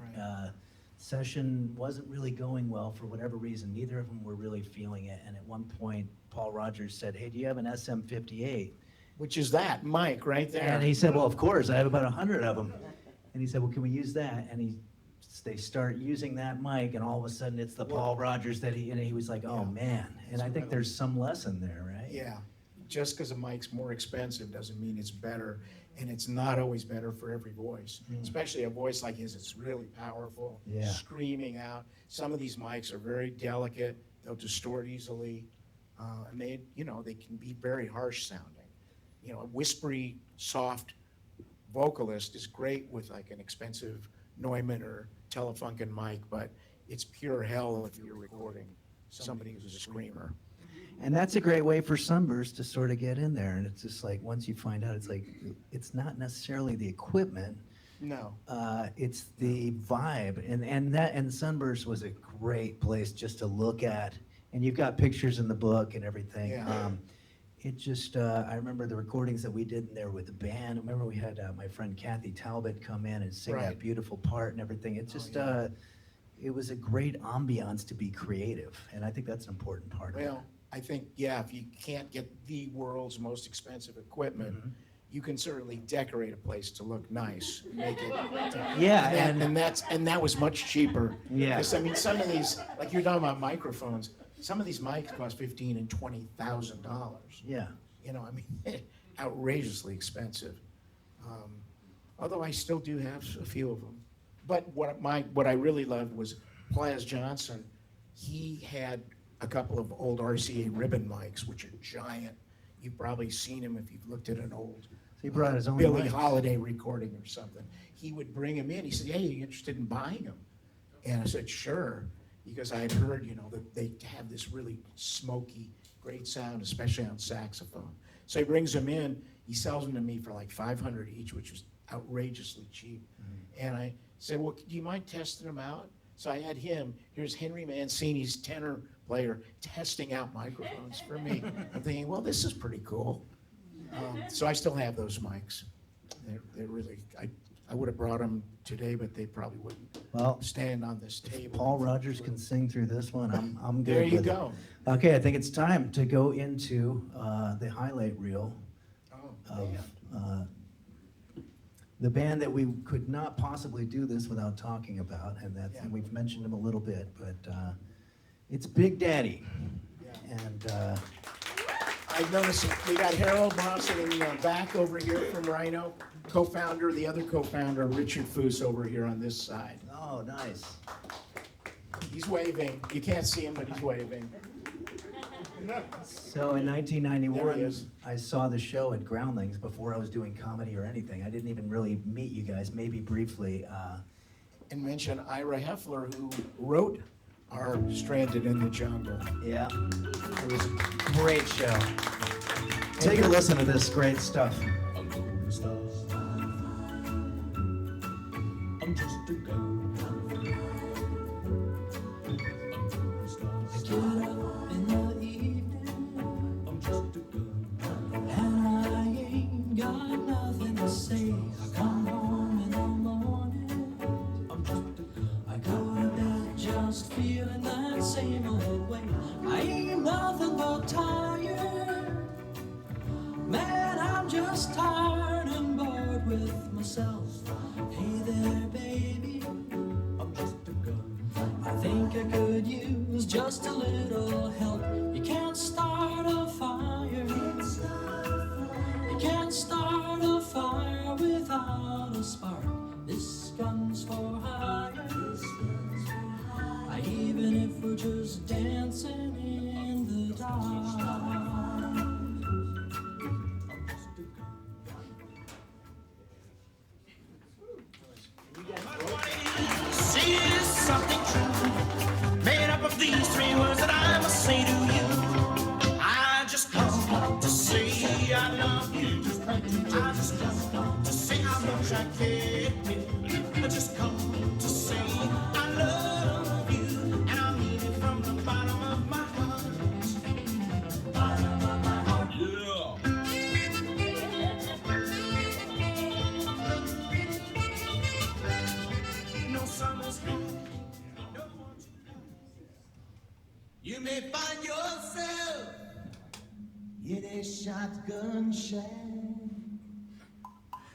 C: session wasn't really going well for whatever reason. Neither of them were really feeling it, and at one point, Paul Rogers said, "Hey, do you have an SM58?"
D: which is that mic right there.
C: And he said, well, of course, I have about 100 of them. And he said, well, can we use that? And they start using that mic, and all of a sudden it's the Paul Rogers that and he was like, oh man. And I think there's some lesson there, right?
D: Yeah, just because a mic's more expensive doesn't mean it's better, and it's not always better for every voice, especially a voice like his. It's really powerful, screaming out. Some of these mics are very delicate; they'll distort easily, and they can be very harsh sounding. You know, a whispery, soft vocalist is great with like an expensive Neumann or Telefunken mic, but it's pure hell if you're recording somebody who's a screamer.
C: And that's a great way for Sunburst to sort of get in there. And it's just like, once you find out, it's like, it's not necessarily the equipment.
D: No.
C: It's the vibe. And Sunburst was a great place just to look at. And you've got pictures in the book and everything.
D: Yeah.
C: It just, I remember the recordings that we did in there with the band. I remember we had my friend Kathy Talbot come in and sing that beautiful part and everything. It just, it was a great ambiance to be creative. And I think that's an important part of it.
D: Well, I think, if you can't get the world's most expensive equipment, you can certainly decorate a place to look nice, make it. And that was much cheaper.
C: Yeah.
D: Because I mean, some of these, like you're talking about microphones, some of these mics cost $15,000 and $20,000.
C: Yeah.
D: You know, I mean, outrageously expensive. Although I still do have a few of them. But what I really loved was Plas Johnson. He had a couple of old RCA ribbon mics, which are giant. You've probably seen him if you've looked at an old
C: He brought his own
D: Billie
C: mics.
D: Holiday recording or something. He would bring them in. He said, hey, are you interested in buying them? And I said, sure. Because I had heard, that they have this really smoky, great sound, especially on saxophone. So he brings them in. He sells them to me for like $500 each, which was outrageously cheap. And I said, well, do you mind testing them out? So I had him. Here's Henry Mancini's tenor player testing out microphones for me. I'm thinking, well, this is pretty cool. So I still have those mics. They're really, I would have brought them today, but they probably wouldn't stand on this table.
C: Paul Rogers can sing through this one. I'm good.
D: There you
C: with it.
D: go.
C: Okay, I think it's time to go into the highlight reel of the band that we could not possibly do this without talking about, and we've mentioned him a little bit, but it's Big Daddy. And
D: I've noticed we got Harold Bronson in the back over here from Rhino, co-founder. The other co-founder, Richard Foose, over here on this side.
C: Oh, nice.
D: He's waving. You can't see him, but he's waving.
C: So in
D: There he
C: 1991,
D: is.
C: I saw the show at Groundlings before I was doing comedy or anything. I didn't even really meet you guys, maybe briefly.
D: And mention Ira Heffler, who wrote our Stranded in the Jungle.
C: Yeah, it was a great show. Take a listen to this great stuff.
F: I'm just a girl.
E: I get up in the evening,
F: I'm just a girl.
E: and I ain't got nothing to say. I come home in the morning,
F: I'm just a girl.
E: I go to bed just feeling that same old way. I ain't nothing but tired. Man, I'm just tired and bored with myself. Hey there, baby,
F: I'm just a girl.
E: I think I could use just a little help. You can't start a fire. You can't start a fire without a spark. This gun's for hire. Even if we're just dancing in the dark.
H: See is something true, made up of these three words that I must say to you. I just come to say I love you. I just come to say how much I care. I just come to say I love you, and I mean it from the bottom of my heart. Bottom of my heart. No summer's gone. No one's. You may find yourself
E: hear their shotgun shell.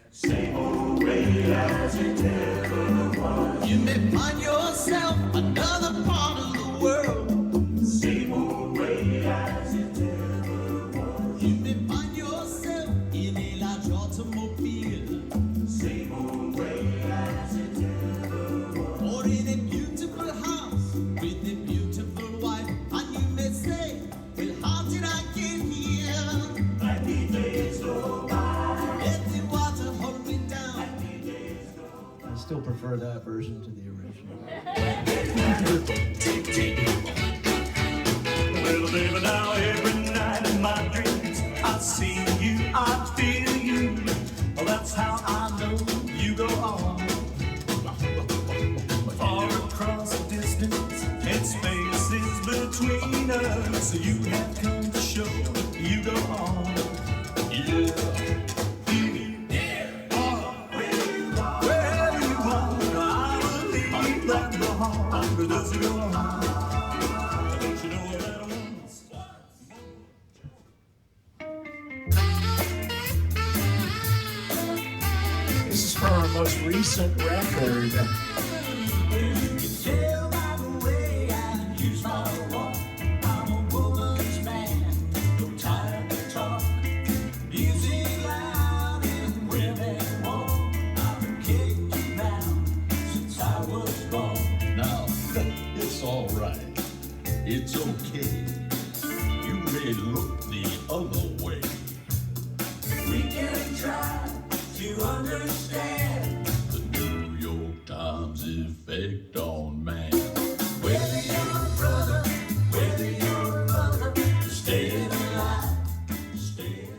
H: Same old way as it ever was. You may find yourself another part of the world. Same old way as it ever was. You may find yourself in a large automobile. Same old way as it ever was. Or in a beautiful house with a beautiful wife. And you may say, well, how did I get here? Happy days go by. Let the water hold me down. Happy days go by.
C: I still prefer that version to the original.
H: Well, baby, now every night in my dreams, I see you, I feel you. Well, that's how I know you go on. Far across the distance and spaces between us, you have come to show you go on. Yeah. Wherever you are, I believe that the heart does go on. Don't you know that once?
D: This is from our most recent record.
H: Tell by the way I use my walk, I'm a woman's man, no time to talk. Music loud and women walk. I've been kicked around since I was born.
G: Now, it's all right. It's okay. You may look the other way.
H: We can try to understand
G: The New York Times effect on man.
H: whether you're a brother, whether you're a mother, staying alive, staying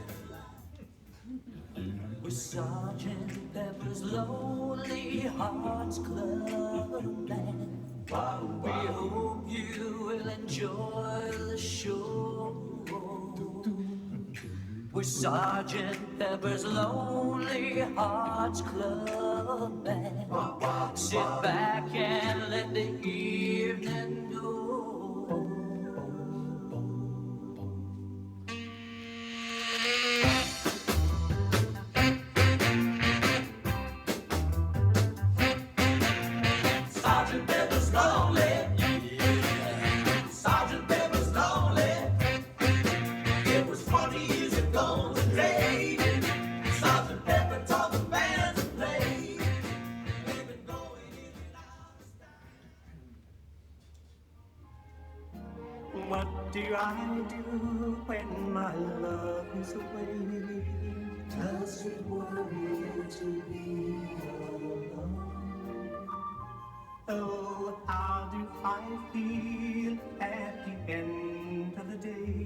H: alive. With Sergeant Pepper's Lonely Hearts Club Band. We hope you will enjoy the show. We're Sergeant Pepper's Lonely Hearts Club Band. Sit back and let the evening go. Sergeant Pepper's lonely. Yeah. Sergeant Pepper's lonely. It was 40 years ago today. Sergeant Pepper taught the band to play. They've been going in and out. What do I do when my love is away? Does it worry you to be alone? Oh, how do I feel at the end of the day?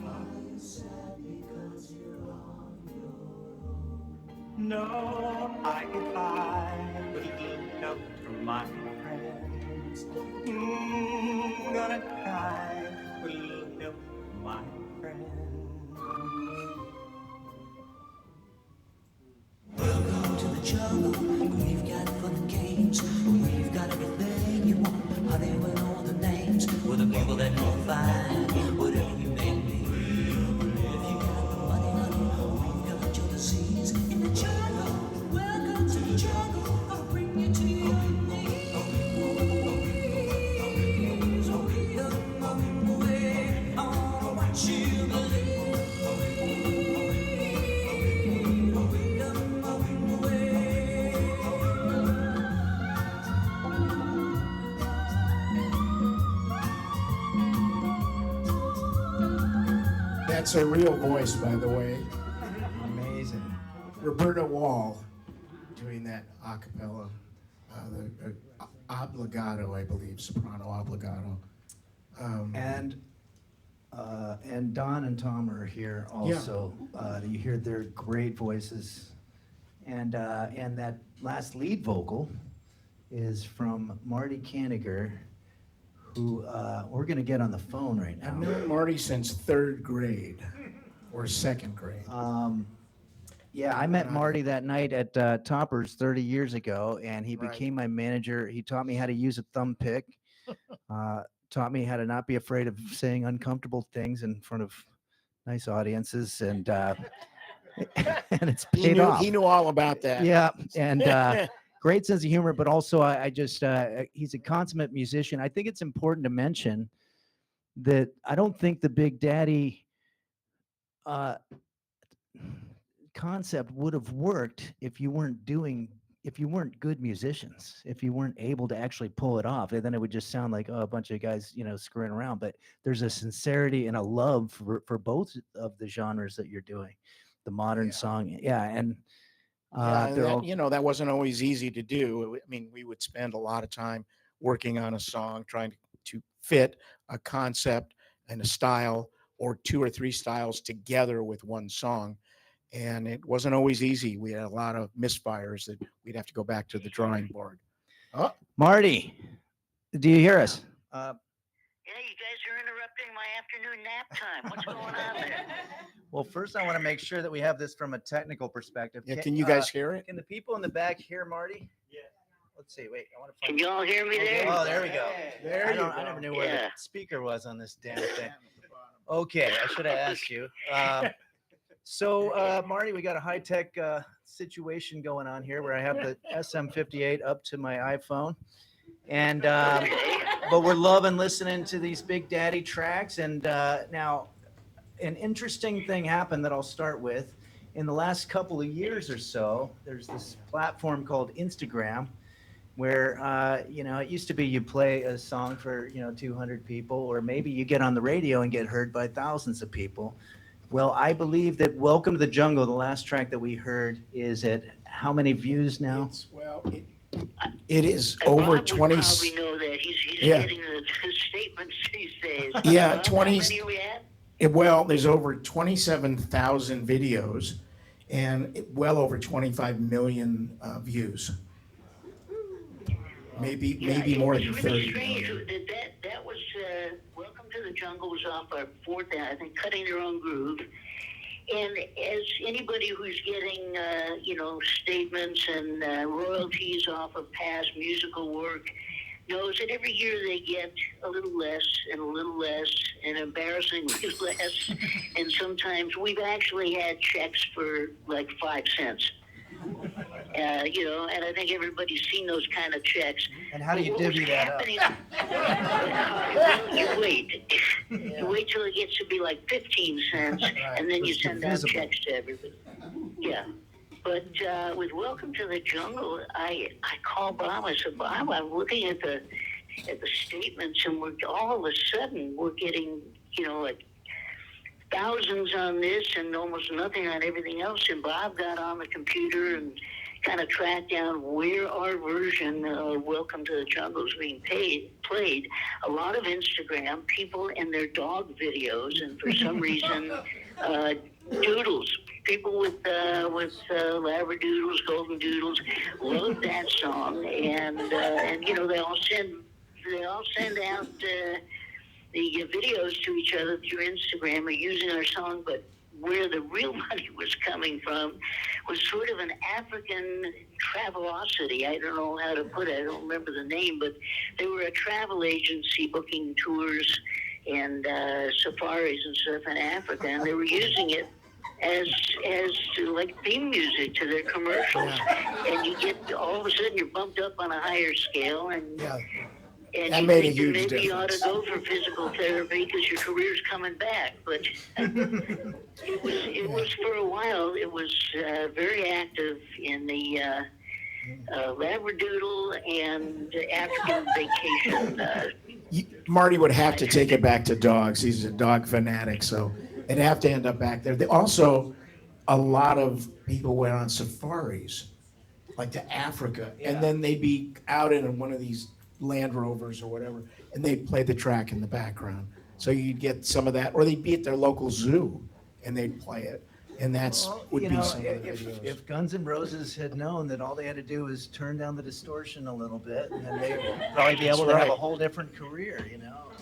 H: I'm sad because you're on your own. No, I get by with a little help from my friends. Gonna cry with a little help from my friends.
E: Welcome to the jungle. We've got fun and games. We've got everything you want. Honey, we know the names. We're the people that you'll find. Whatever you may be. If you got the money, honey, we've got your disease. In the jungle, welcome to the jungle. I'll bring you to your knees. Away on what you believe.
D: That's a real voice, by the way.
C: Amazing.
D: Roberta Wall doing that a cappella. The obligato, I believe, soprano obligato.
C: And Don and Tom are here also. You hear their great voices. And that last lead vocal is from Marty Kaniger, who we're going to get on the phone right now.
D: I've known Marty since third grade or second grade.
C: Yeah, I met Marty that night at Toppers 30 years ago, and he
D: Right.
C: became my manager. He taught me how to use a thumb pick, taught me how to not be afraid of saying uncomfortable things in front of nice audiences, and and it's
D: He
C: paid
D: knew,
C: off.
D: he knew all about that.
C: Yeah, and great sense of humor, but also I just he's a consummate musician. I think it's important to mention that I don't think the Big Daddy concept would have worked if you weren't good musicians, if you weren't able to actually pull it off. And then it would just sound like, oh, a bunch of guys, screwing around. But there's a sincerity and a love for both of the genres that you're doing, the modern song. Yeah. And
D: Yeah, and
C: they're
D: that,
C: all,
D: that wasn't always easy to do. I mean, we would spend a lot of time working on a song, trying to fit a concept and a style or two or three styles together with one song. And it wasn't always easy. We had a lot of misfires that we'd have to go back to the drawing board. Oh,
C: Marty, do you hear us?
N: Yeah, you guys are interrupting my afternoon nap time. What's going on there?
C: Well, first I want to make sure that we have this from a technical perspective.
D: yeah, can you guys hear it?
C: Can the people in the back hear Marty? Yeah. Let's see. Wait, I want to
N: Can you all hear me there?
C: Oh, there we go.
D: There you
C: I never knew where
N: Yeah.
C: the speaker was on this damn thing. Okay, I should have asked you. So, Marty, we got a high-tech situation going on here where I have the SM58 up to my iPhone. And but we're loving listening to these Big Daddy tracks. And now, an interesting thing happened that I'll start with. In the last couple of years or so, there's this platform called Instagram, where it used to be you play a song for 200 people, or maybe you get on the radio and get heard by thousands of people. Well, I believe that "Welcome to the Jungle," the last track that we heard, is at how many views now?
D: It is
N: Bob
D: over
N: would
D: 20.
N: probably know that. He's
D: Yeah.
N: getting the statements these days.
D: Yeah,
N: Bob,
D: 20.
N: How many are we at?
D: Well, there's over 27,000 videos and well over 25 million views. Maybe more than
N: It's
D: 30
N: really strange
D: million.
N: that was "Welcome to the Jungle" was off our fourth, I think, "Cutting Their Own Groove." And as anybody who's getting, statements and royalties off of past musical work knows that every year they get a little less and a little less and embarrassingly less. And sometimes we've actually had checks for like 5 cents. And I think everybody's seen those kind of checks.
C: And how do you
N: But what was
C: divvy that up?
N: happening- you wait. You wait till it gets to be like 15 cents, and then you
C: It's
N: send out
C: divisible.
N: checks to everybody. Yeah. But with "Welcome to the Jungle," I called Bob. I said, "Bob, I'm looking at the statements, and we're all of a sudden we're getting like thousands on this and almost nothing on everything else." And Bob got on the computer and kind of tracked down where our version of "Welcome to the Jungle" is being played. A lot of Instagram people and their dog videos, and for some reason, doodles. People with labradoodles, golden doodles, love that song, and they all send out the videos to each other through Instagram or using our song. But where the real money was coming from was sort of an African Travelocity. I don't know how to put it. I don't remember the name, but they were a travel agency booking tours and safaris and stuff in Africa, and they were using it as like theme music to their commercials. And you get, all of a sudden, you're bumped up on a higher scale, and
D: That
N: you
D: made a
N: think that
D: huge
N: maybe you ought to
D: difference.
N: go for physical therapy because your career's coming back. But it was for a while. It was very active in the labradoodle and African vacation.
D: Marty would have to take it back to dogs. He's a dog fanatic, so it'd have to end up back there. Also, a lot of people went on safaris, like to Africa, and then they'd be out in one of these Land Rovers or whatever, and they'd play the track in the background. So you'd get some of that, or they'd be at their local zoo and they'd play it, and that's would be some of the videos.
C: If Guns N' Roses had known that all they had to do was turn down the distortion a little bit, and then they'd probably be able to have a whole different career,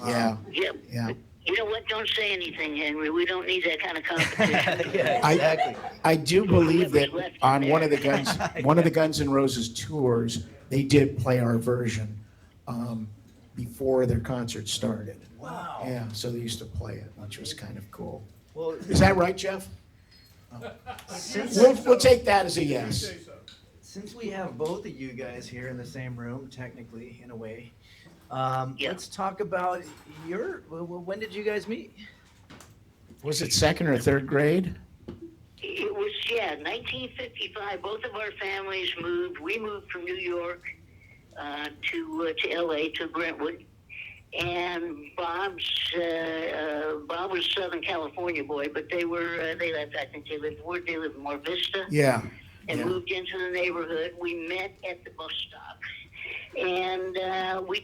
D: Yeah.
N: Yep.
D: Yeah.
N: You know what? Don't say anything, Henry. We don't need that kind of competition.
C: Yeah, exactly.
D: I do believe that on one of the Guns N' Roses tours, they did play our version before their concert started.
C: Wow.
D: Yeah, so they used to play it, which was kind of cool.
C: Well,
D: Is that right, Jeff?
C: since,
D: We'll take that as a yes.
C: since we have both of you guys here in the same room, technically, in a way, let's talk about when did you guys meet?
D: Was it second or third grade?
N: It was, 1955. Both of our families moved. We moved from New York to LA, to Brentwood. And Bob was Southern California boy, but they lived in Mar Vista.
D: Yeah.
N: And moved into the neighborhood. We met at the bus stop. And I was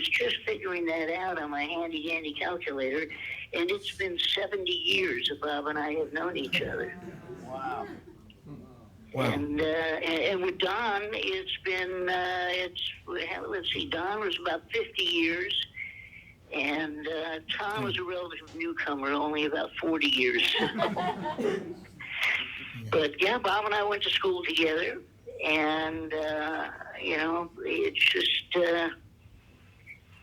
N: just figuring that out on my handy dandy calculator, and it's been 70 years that Bob and I have known each other.
C: Wow.
N: And with Don, it's been let's see, Don was about 50 years, and Tom was a relative newcomer, only about 40 years. But yeah, Bob and I went to school together, and it's just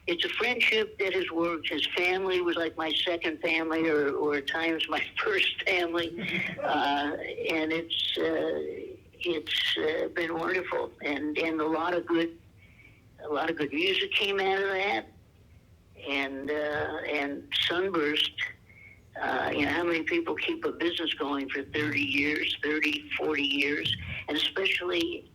N: it's a friendship that has worked. His family was like my second family, or at times my first family, and it's been wonderful, and a lot of good music came out of that, and Sunburst. How many people keep a business going for 30 years, 40 years, and especially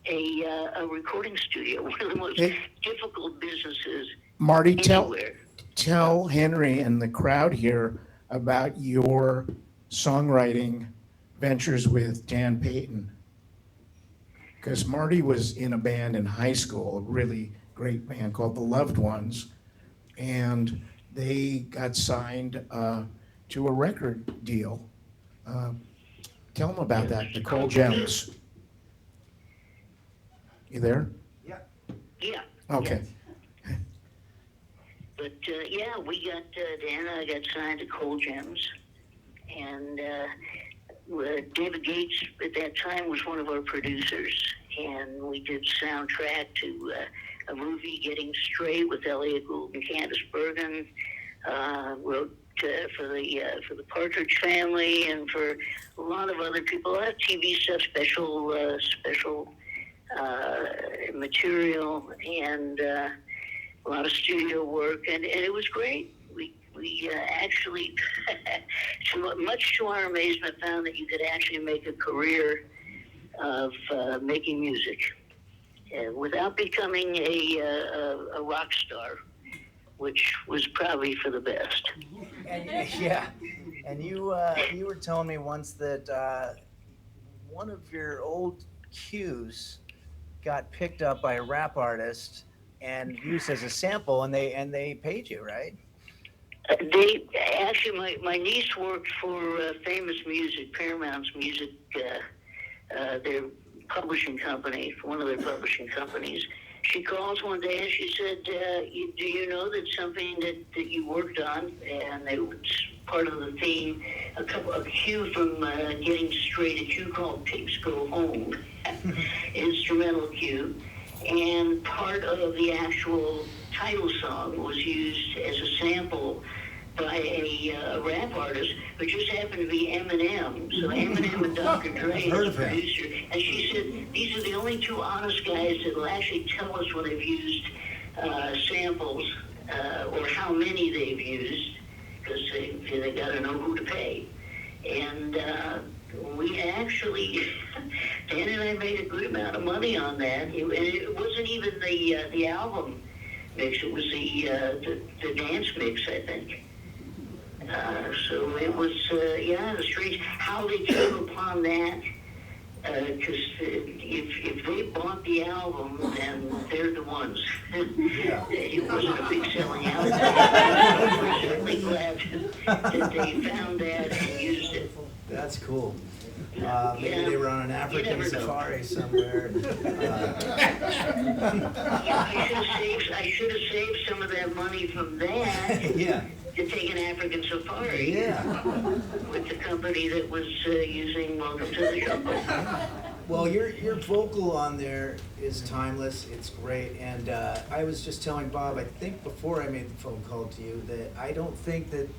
N: a recording studio, one of the most difficult businesses
D: Marty,
N: anywhere.
D: tell Henry and the crowd here about your songwriting ventures with Dan Payton. Because Marty was in a band in high school, a really great band called The Loved Ones, and they got signed to a record deal. Tell them about that, Nicole Gems. You there?
N: Yeah.
D: Okay.
N: But we got Dan and I got signed to Coal Gems, and David Gates at that time was one of our producers, and we did soundtrack to a movie, Getting Straight, with Elliot Gould and Candice Bergen. Wrote for the Partridge Family and for a lot of other people. A lot of TV stuff, special material, and a lot of studio work, and it was great. We actually, much to our amazement, found that you could actually make a career of making music without becoming a rock star, which was probably for the best.
C: And you were telling me once that one of your old cues got picked up by a rap artist and used as a sample, and they paid you, right?
N: They actually, my niece worked for Famous Music, Paramount's music, their publishing company, one of their publishing companies. She calls one day and she said, "Do you know that something that you worked on, and it was part of the theme, a cue from Getting Straight, a cue called Pigs Go Home, instrumental cue, and part of the actual title song was used as a sample by a rap artist who just happened to be Eminem. So Eminem and Dr. Dre is the producer. And she said, these are the only two honest guys that will actually tell us when they've used samples or how many they've used, because they got to know who to pay." And we actually, Dan and I made a good amount of money on that. It wasn't even the album mix; it was the dance mix, I think. So it was, it was strange how they came upon that. Because if they bought the album, then they're the ones. It wasn't a big selling album. We're certainly glad that they found that and used it.
C: That's cool. Maybe they were on an African safari somewhere.
N: I should have saved some of that money from that. To take an African safari with the company that was using Welcome to the Jungle.
C: Well, your vocal on there is timeless. It's great, and I was just telling Bob, I think before I made the phone call to you, that I don't think that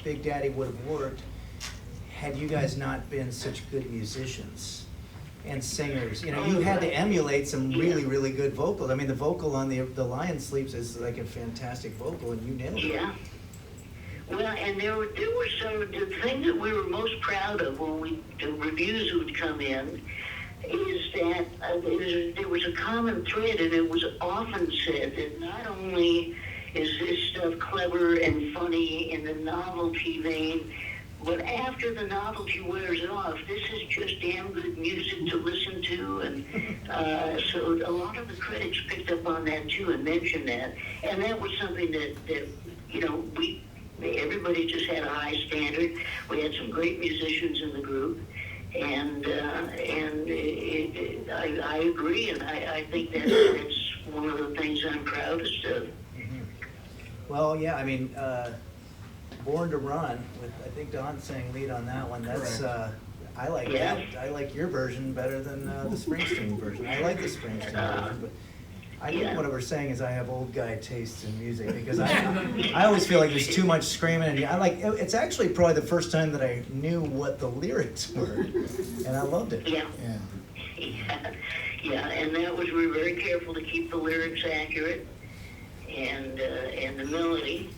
C: Big Daddy would have worked had you guys not been such good musicians and singers. You know, you had to emulate some really, really good vocals. I mean, the vocal on the Lion Sleeps is like a fantastic vocal, and you nailed it.
N: Yeah. Well, and there were some of the things that we were most proud of when the reviews would come in, is that there was a common thread, and it was often said that not only is this stuff clever and funny in the novelty vein, but after the novelty wears off, this is just damn good music to listen to, and so a lot of the critics picked up on that too and mentioned that, and that was something that you know, everybody just had a high standard. We had some great musicians in the group, and I agree, and I think that's one of the things I'm proudest of.
C: Mm-hmm. Well, yeah, I mean, Born to Run, with I think Don sang lead on that one. That's I like that. I like your version better than the Springsteen version. I like the Springsteen version, but I think what we're saying is I have old guy tastes in music, because I always feel like there's too much screaming, and it's actually probably the first time that I knew what the lyrics were, and I loved it.
N: Yeah. Yeah, and we were very careful to keep the lyrics accurate, and the melody,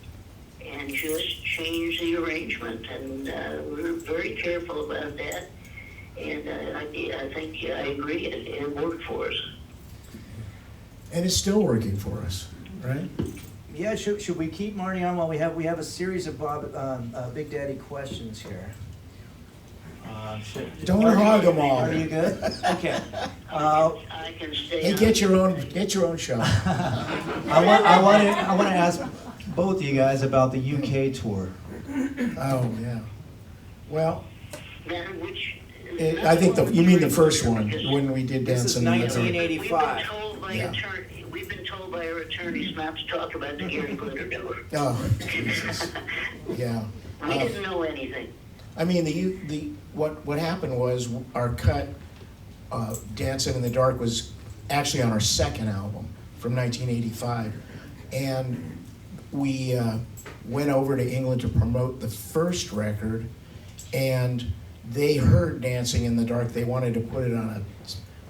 N: and just change the arrangement, and we were very careful about that, and I think I agree, it worked for us.
D: And it's still working for us, right?
C: Yeah, should we keep Marty on while we have a series of Big Daddy questions here?
D: Don't hog them all.
C: Are you good? Okay.
N: I can stay.
D: Hey, get your own show.
C: I want to ask both of you guys about the UK tour.
D: Oh yeah. Well,
N: Which,
D: I think you mean the first one when we did
C: This
D: Dance
C: is
D: in the Dark.
C: 1985.
N: we've been told by our attorneys not to talk about the Gary Glitter tour.
D: Oh, Jesus. Yeah.
N: We didn't know anything.
D: I mean, what happened was our cut, Dancing in the Dark, was actually on our second album from 1985, and we went over to England to promote the first record, and they heard Dancing in the Dark. They wanted to put it on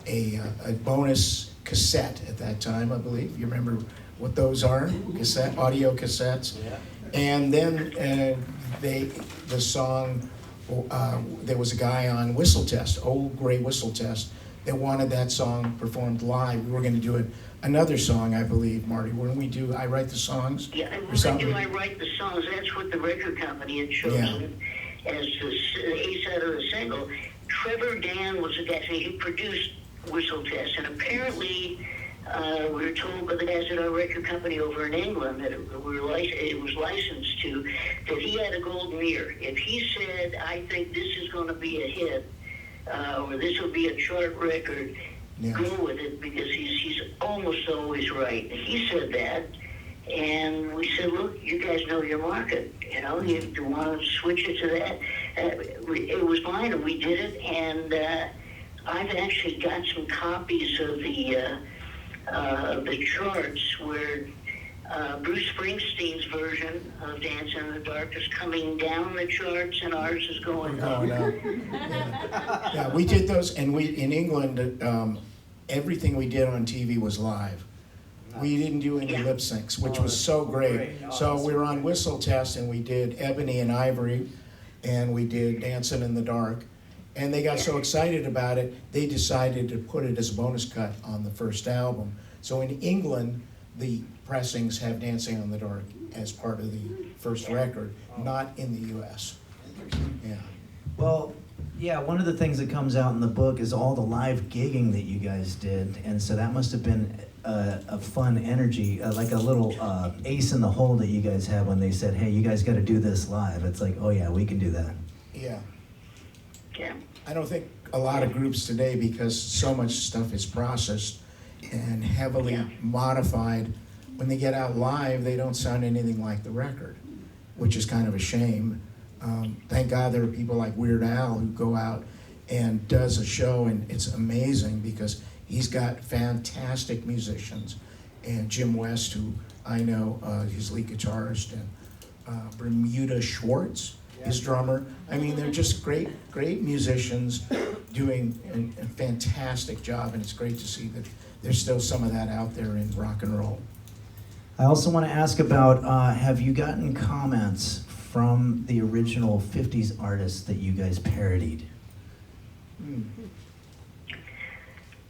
D: a bonus cassette at that time, I believe. You remember what those are? Audio cassettes.
C: Yeah.
D: And then the song, there was a guy on Whistle Test, Old Grey Whistle Test, that wanted that song performed live. We were going to do another song, I believe, Marty. When we do I Write the Songs?
N: Yeah,
D: or something?
N: when I Write the Songs, that's what the record company had chosen as the A-side of the single. Trevor Dan was the guy, he produced Whistle Test, and apparently we were told by the guys at our record company over in England that it was licensed to, that he had a golden ear. If he said, I think this is going to be a hit, or this will be a chart record, go with it, because he's almost always right. He said that, and we said, look, you guys know your market, you know, you want to switch it to that. It was fine, and we did it, and I've actually got some copies of the charts where Bruce Springsteen's version of Dance in the Dark is coming down the charts, and ours is going up.
D: Yeah, we did those, and in England, everything we did on TV was live. We didn't do any lip syncs, which was so great. So we were on Whistle Test, and we did Ebony and Ivory, and we did Dancing in the Dark. And they got so excited about it, they decided to put it as a bonus cut on the first album. So in England, the pressings have Dancing in the Dark as part of the first record, not in the US. Yeah.
C: Well, yeah, one of the things that comes out in the book is all the live gigging that you guys did, and so that must have been a fun energy, like a little ace in the hole that you guys had when they said, hey, you guys got to do this live. It's like, oh yeah, we can do that.
D: Yeah.
N: Yeah.
D: I don't think a lot of groups today, because so much stuff is processed and heavily modified, when they get out live, they don't sound anything like the record, which is kind of a shame. Thank God there are people like Weird Al who go out and does a show, and it's amazing because he's got fantastic musicians. And Jim West, who I know, his lead guitarist, and Bermuda Schwartz, his drummer. I mean, they're just great musicians doing a fantastic job, and it's great to see that there's still some of that out there in rock and roll.
C: I also want to ask about, have you gotten comments from the original 50s artists that you guys parodied?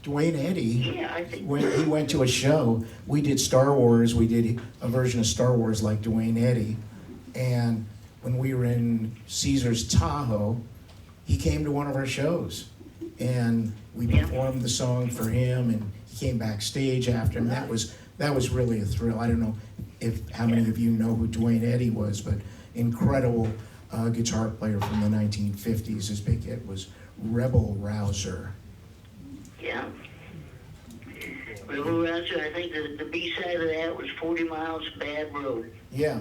D: Dwayne Eddy,
N: Yeah, I think.
D: when he went to a show, we did Star Wars, we did a version of Star Wars like Dwayne Eddy, and when we were in Caesar's Tahoe, he came to one of our shows, and we performed the song for him, and he came backstage after him. That was really a thrill. I don't know how many of you know who Dwayne Eddy was, but incredible guitar player from the 1950s. His big hit was Rebel Rouser.
N: Yeah. Rebel Rouser, I think the B-side of that was 40 Miles Bad Road.
D: Yeah,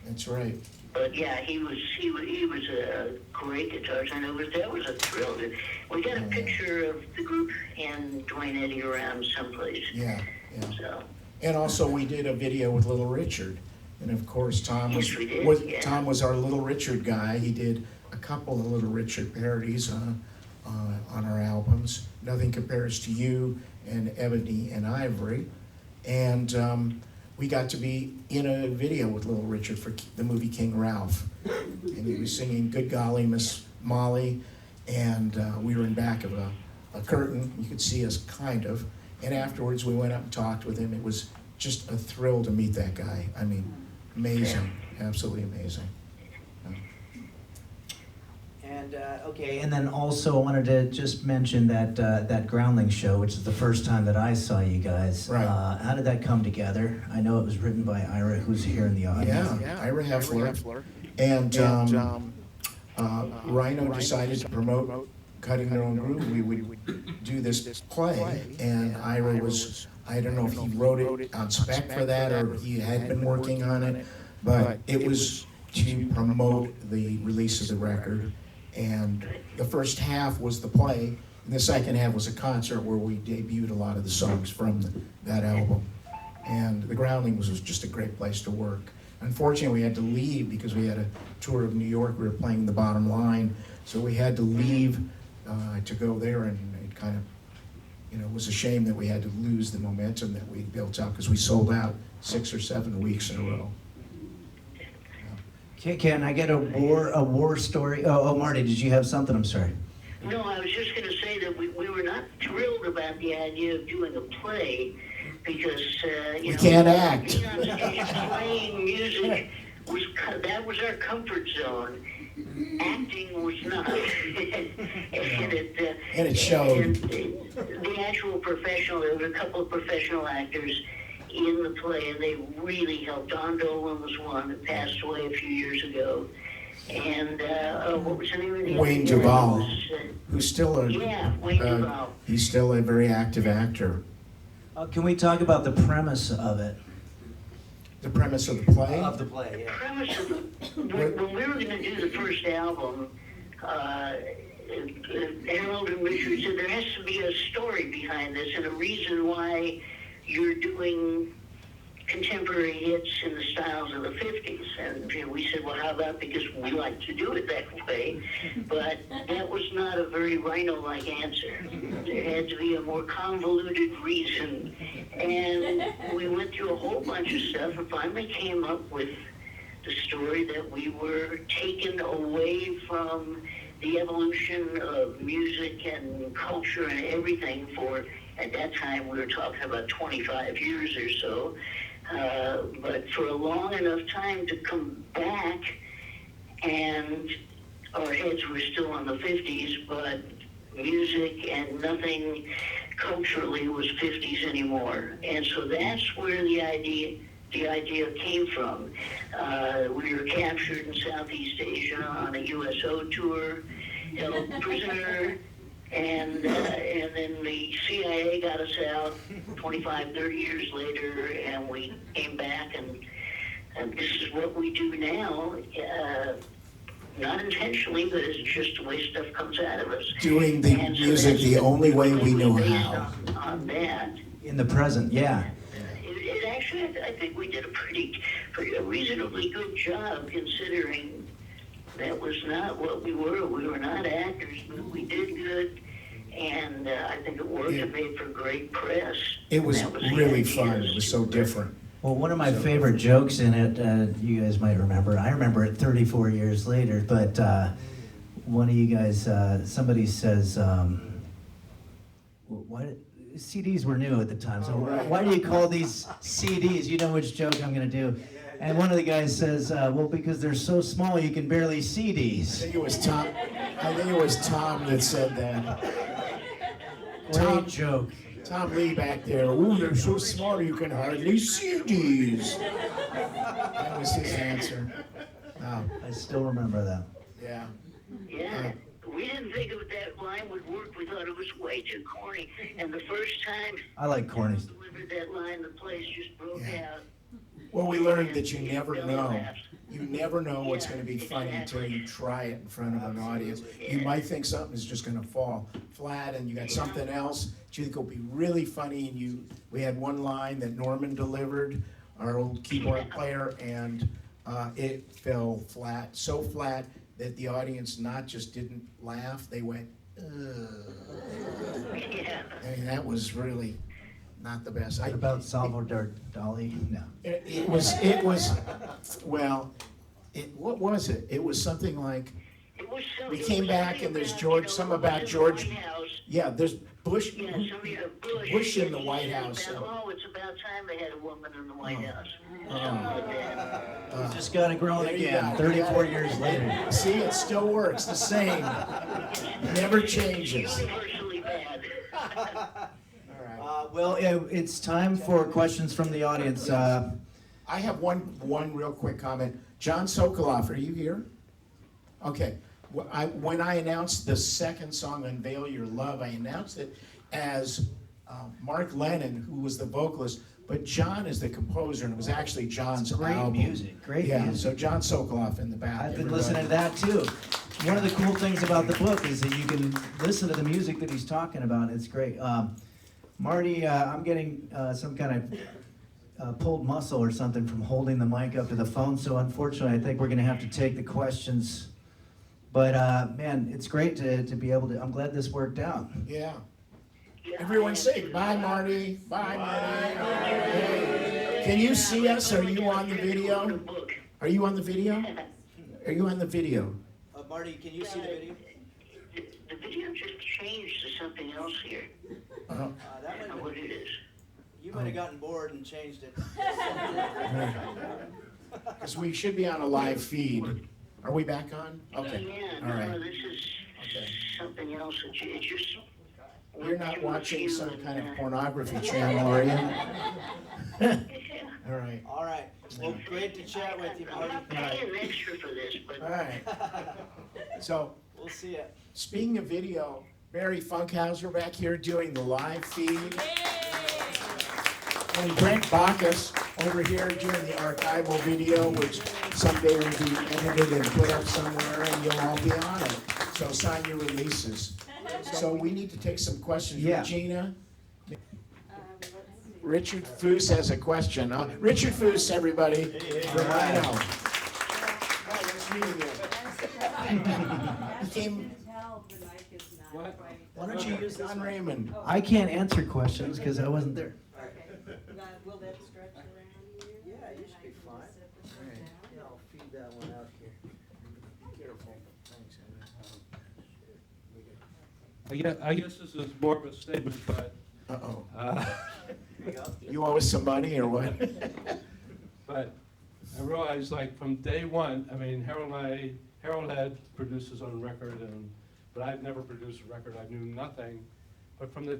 D: that's right.
N: But yeah, he was a great guitarist, and that was a thrill. We got a picture of the group and Dwayne Eddy around someplace.
D: Yeah.
N: So.
D: And also we did a video with Little Richard. And of course, Tom was,
N: Yes, we did, yeah.
D: Tom was our Little Richard guy. He did a couple of Little Richard parodies on our albums. Nothing Compares to You and Ebony and Ivory. And we got to be in a video with Little Richard for the movie King Ralph. And he was singing Good Golly, Miss Molly. And we were in back of a curtain. You could see us kind of. And afterwards, we went up and talked with him. It was just a thrill to meet that guy. I mean, amazing, absolutely amazing.
C: And okay, and then also I wanted to just mention that that Groundling show, which is the first time that I saw you guys.
D: Right.
C: How did that come together? I know it was written by Ira, who's here in the audience.
D: Yeah, Ira Heffler. And Rhino decided to promote Cutting Their Own Groove. We would do this play, and Ira was, I don't know if he wrote it on spec for that or he had been working on it, but it was to promote the release of the record. And the first half was the play, and the second half was a concert where we debuted a lot of the songs from that album. And the Groundling was just a great place to work. Unfortunately, we had to leave because we had a tour of New York. We were playing the Bottom Line, so we had to leave to go there, and it kind of, it was a shame that we had to lose the momentum that we built up because we sold out 6 or 7 weeks in a row.
C: Can I get a war story? Oh, Marty, did you have something? I'm sorry.
N: No, I was just going to say that we were not thrilled about the idea of doing a play because,
D: We can't act.
N: being on stage playing music, that was our comfort zone. Acting was not.
D: And it showed.
N: And the actual professional, there were a couple of professional actors in the play, and they really helped. Don Dolan was one that passed away a few years ago. And what was the name of the
D: Wayne
N: other guy?
D: Duvall, who's still
N: Wayne Duvall.
D: he's still a very active actor.
C: Can we talk about the premise of it?
D: The premise of the play?
C: Of the play, yeah.
N: Premise of when we were going to do the first album, Harold and Richard said there has to be a story behind this and a reason why you're doing contemporary hits in the styles of the 50s. And we said, well, how about, because we like to do it that way. But that was not a very Rhino-like answer. There had to be a more convoluted reason. And we went through a whole bunch of stuff and finally came up with the story that we were taken away from the evolution of music and culture and everything for, at that time, we were talking about 25 years or so. But for a long enough time to come back, and our heads were still on the 50s, but music and nothing culturally was 50s anymore. And so that's where the idea came from. We were captured in Southeast Asia on a USO tour, held prisoner, and then the CIA got us out 25, 30 years later, and we came back, and this is what we do now. not intentionally, but it's just the way stuff comes out of us.
D: Doing the
N: And so
D: music
N: that's-
D: the only way we
N: it was
D: know
N: based
D: how.
N: On that.
C: In the present, yeah.
N: It actually, I think we did a reasonably good job considering that was not what we were. We were not actors, but we did good. And I think it worked. It made for great press.
D: It was
N: That the
D: really
N: idea.
D: fun. It was so different.
C: Well, one of my favorite jokes in it, you guys might remember. I remember it 34 years later, but one of you guys, somebody says, "What? CDs were new at the time, so why do you call these CDs?" You know which joke I'm going to do. And one of the guys says, "Well, because they're so small, you can barely see these."
D: I think it was Tom that said that.
C: Great joke.
D: Tom Lee back there. Ooh, they're so small you can hardly see these. That was his answer. Oh,
C: I still remember that.
D: yeah.
N: Yeah. We didn't think that line would work. We thought it was way too corny. And the first time
C: I like corny.
N: we delivered that line, the place just broke out.
D: Well, we learned that you never know. You never know what's going to be funny until you try it in front of an audience. You might think something is just going to fall flat, and you got something else that you think will be really funny. And we had one line that Norman delivered, our old keyboard player, and it fell flat, so flat that the audience not just didn't laugh, they went, ugh. I mean, that was really not the best.
C: What about Salvador Dali? No.
D: It was, well, what was it? It was something like, we came back and there's George, something about George. Yeah, there's Bush,
N: Yeah, somebody,
D: Bush in the White House.
N: Oh, it's about time they had a woman in the White House. Something like that.
C: Just got it growing
D: There you
C: again,
D: go.
C: 34 years later.
D: See, it still works, the same. Never changes.
N: Universally bad.
C: Well, it's time for questions from the audience.
D: I have one real quick comment. John Sokoloff, are you here? Okay. When I announced the second song, Unveil Your Love, I announced it as Mark Lennon, who was the vocalist, but John is the composer, and it was actually John's
C: Great
D: album.
C: music, great
D: Yeah,
C: music.
D: so John Sokoloff in the back.
C: I've been
D: everybody.
C: listening to that too. One of the cool things about the book is that you can listen to the music that he's talking about. It's great. Marty, I'm getting some kind of pulled muscle or something from holding the mic up to the phone, so unfortunately I think we're going to have to take the questions. But man, it's great to be able to, I'm glad this worked out.
D: Yeah. Everyone say bye, Marty. Bye, Marty. Hey. Can you see us? Are you on the video? Are you on the video? Are you on the video?
C: Marty, can you see the video?
N: The video just changed to something else here. I don't know what it is.
C: You might have gotten bored and changed it.
D: Because we should be on a live feed. Are we back on? Okay.
N: Yeah,
D: All right.
N: no, this is something else. It just.
D: You're not watching some kind of pornography channel, are you? All right.
C: All right. Well, great to chat with you, Marty.
N: I'm not paying extra for this, but.
D: All right. So,
C: We'll see you.
D: speaking of video, Barry Funkhauser back here doing the live feed. And Brent Bacchus over here doing the archival video, which someday will be edited and put up somewhere, and you'll all be on it. So sign your releases. So we need to take some questions.
C: Yeah.
D: Regina? Richard Foos has a question. Richard Foos, everybody. From Rhino. Hi, nice meeting you. He came. Why don't you use Don Raymond?
C: I can't answer questions because I wasn't there.
O: Will that stretch around you?
C: Yeah, you should be fine. Yeah, I'll feed that one out here.
D: Careful. Thanks,
P: I guess this is more of a statement, but
D: Uh-oh. You owe us some money or what?
P: but I realized, like, from day one, I mean, Harold had produced his own record, but I'd never produced a record. I knew nothing. But from the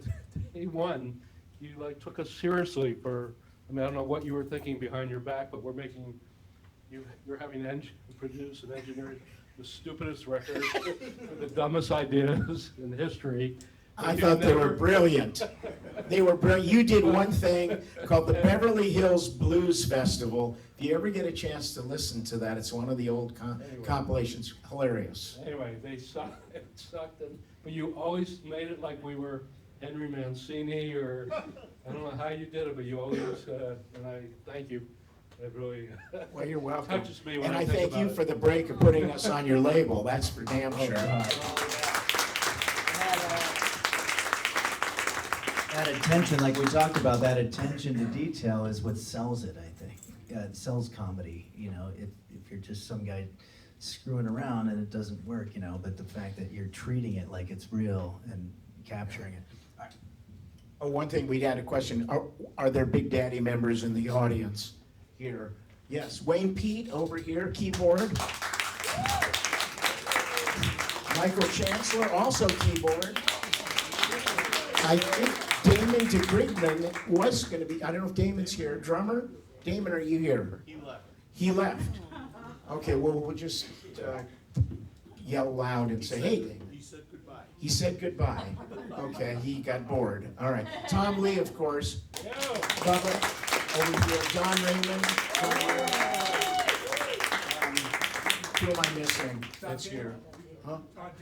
P: day one, you like took us seriously for. I mean, I don't know what you were thinking behind your back, but you're having to produce and engineer the stupidest record, the dumbest ideas in history.
D: I thought they were brilliant. They were brilliant. You did one thing called the Beverly Hills Blues Festival. If you ever get a chance to listen to that, it's one of the old compilations. Hilarious.
P: Anyway, they sucked, it sucked, but you always made it like we were Henry Mancini, or, I don't know how you did it, but you always, and I thank you. It really
D: Well, you're welcome.
P: touches me when
D: And
P: I
D: I
P: think
D: thank
P: about
D: you
P: it.
D: for the break of putting us on your label. That's for damn sure.
C: That attention, like we talked about, that attention to detail is what sells it, I think. It sells comedy, you know, if you're just some guy screwing around and it doesn't work, you know, but the fact that you're treating it like it's real and capturing it.
D: Oh, one thing, we had a question. Are there Big Daddy members in the audience here? Yes, Wayne Pete over here, keyboard. Michael Chancellor, also keyboard. I think Damon DeGrigman was gonna be, I don't know if Damon's here, drummer? Damon, are you here?
Q: He left.
D: He left. Okay, well, we'll just yell loud and say, hey.
Q: He said goodbye.
D: He said goodbye. Okay, he got bored. All right. Tom Lee, of course. Bubba, over here. John Raymond. Who am I missing? That's here. Huh?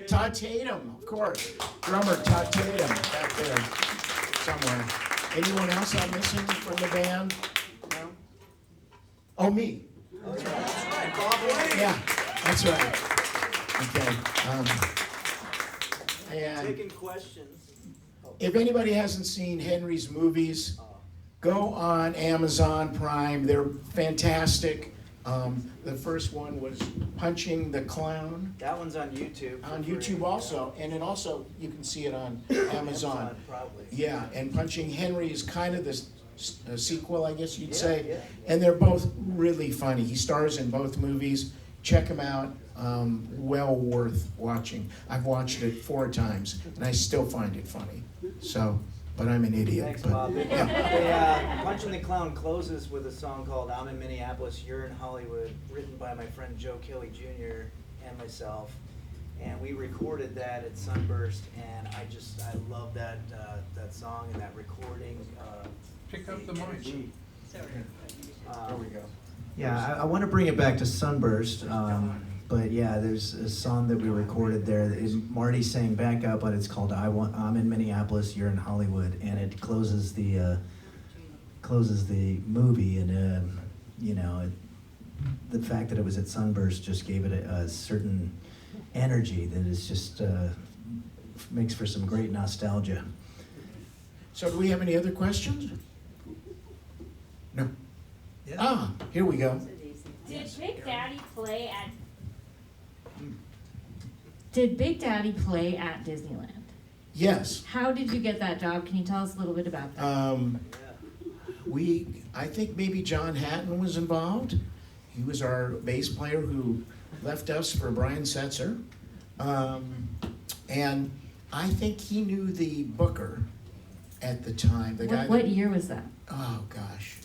D: Todd Tatum, of course. Drummer Todd Tatum back there somewhere. Anyone else I'm missing from the band? No? Oh, me. Yeah, that's right. Okay. And
Q: Taking questions.
D: if anybody hasn't seen Henry's movies, go on Amazon Prime. They're fantastic. The first one was Punching the Clown.
C: That one's on YouTube.
D: On YouTube also, and then also you can see it on Amazon.
C: Probably.
D: Yeah, and Punching Henry is kind of this sequel, I guess you'd
C: Yeah,
D: say.
C: yeah.
D: And they're both really funny. He stars in both movies. Check them out. Well worth watching. I've watched it 4 times, and I still find it funny. So, but I'm an idiot.
C: Thanks,
D: but-
C: Bob.
D: yeah.
C: Punching the Clown closes with a song called I'm in Minneapolis, You're in Hollywood, written by my friend Joe Kelly Jr. and myself. And we recorded that at Sunburst, and I love that song and that recording.
P: Pick up the mic.
D: There we go.
C: Yeah, I want to bring it back to Sunburst, but yeah, there's a song that we recorded there. Marty sang backup, but it's called I'm in Minneapolis, You're in Hollywood, and it closes the movie, and you know, the fact that it was at Sunburst just gave it a certain energy that is just makes for some great nostalgia.
D: So do we have any other questions? No. Ah, here we go.
R: Did Big Daddy play at? Did Big Daddy play at Disneyland?
D: Yes.
R: How did you get that job? Can you tell us a little bit about that?
D: I think maybe John Hatton was involved. He was our bass player who left us for Brian Setzer. And I think he knew the booker at the time. The guy.
R: What year was that?
D: Oh, gosh.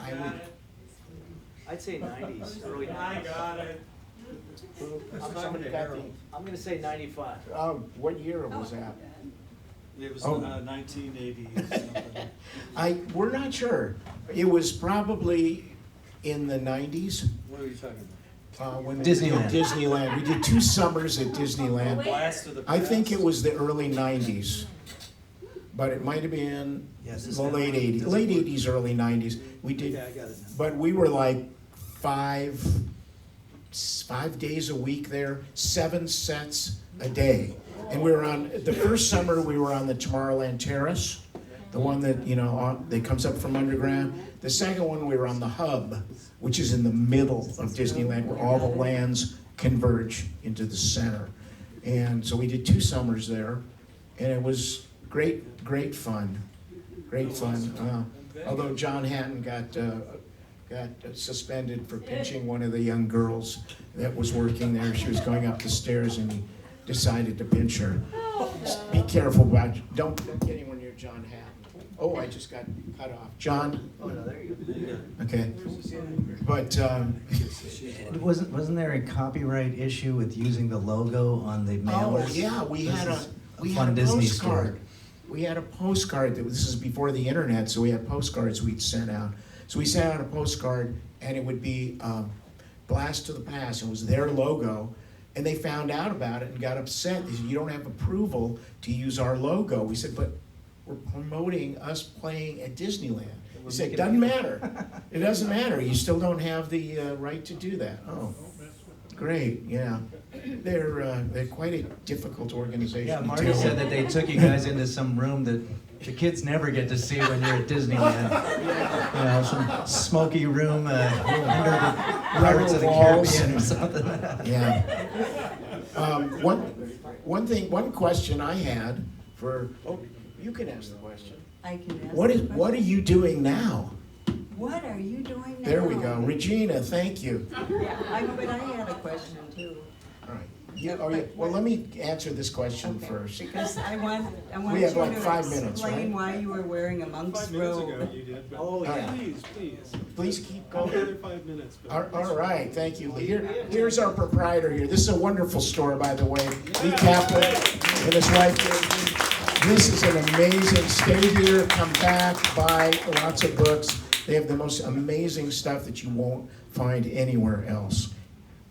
D: I would.
C: I'd say 90s, early 90s.
Q: I got it.
C: I'm gonna say 95.
D: What year was that?
Q: It was
D: Oh.
Q: 1980 or something.
D: We're not sure. It was probably in the 90s.
Q: What are you talking about?
D: When
C: Disneyland.
D: Disneyland. We did 2 summers at Disneyland.
Q: Blast of the
D: I think it
Q: Past?
D: was the early 90s. But it might have been
C: Yes,
D: the late 80s, late 80s, early 90s. We did,
C: Yeah, I got it now.
D: but we were like 5 days a week there, 7 sets a day. And we were on, the first summer we were on the Tomorrowland Terrace, the one that, you know, that comes up from underground. The second one, we were on the Hub, which is in the middle of Disneyland, where all the lands converge into the center. And so we did 2 summers there, and it was great fun. Great fun. Although John Hatton got suspended for pinching one of the young girls that was working there. She was going up the stairs, and he decided to pinch her. Be careful about, don't get anywhere near John Hatton. Oh, I just got cut off. John?
C: Oh, no, there you go.
D: Okay. But,
C: Wasn't there a copyright issue with using the logo on the mailers?
D: oh, yeah, we had a, We
C: fun
D: had a
C: Disney
D: postcard.
C: story.
D: We had a postcard, this is before the internet, so we had postcards we'd send out. So we sent out a postcard, and it would be Blast to the Past, and it was their logo. And they found out about it and got upset. They said, you don't have approval to use our logo. We said, but we're promoting us playing at Disneyland. We said, doesn't matter. It doesn't matter. You still don't have the right to do that. Oh, great, yeah. They're quite a difficult organization.
C: Yeah, Marty said that they took you guys into some room that the kids never get to see when you're at Disneyland. You know, some smoky room under the Pirates of the Caribbean or something.
D: Yeah. One question I had for, you can ask the question.
O: I can ask.
D: What are you doing now?
O: What are you doing now?
D: There we go. Regina, thank you.
O: Yeah, but I had a question too.
D: All right. Well, let me answer this question first.
O: Because I want
D: We
O: you
D: have like
O: to
D: 5 minutes,
O: explain
D: right?
O: why you were wearing a monk's robe.
D: Oh, yeah. Please keep going.
A: Another 5 minutes. Bill.
D: All right, thank you, Lee. Here's our proprietor here. This is a wonderful store, by the way. Lee Kaplan and his wife. This is an amazing, stay here, come back, buy lots of books. They have the most amazing stuff that you won't find anywhere else.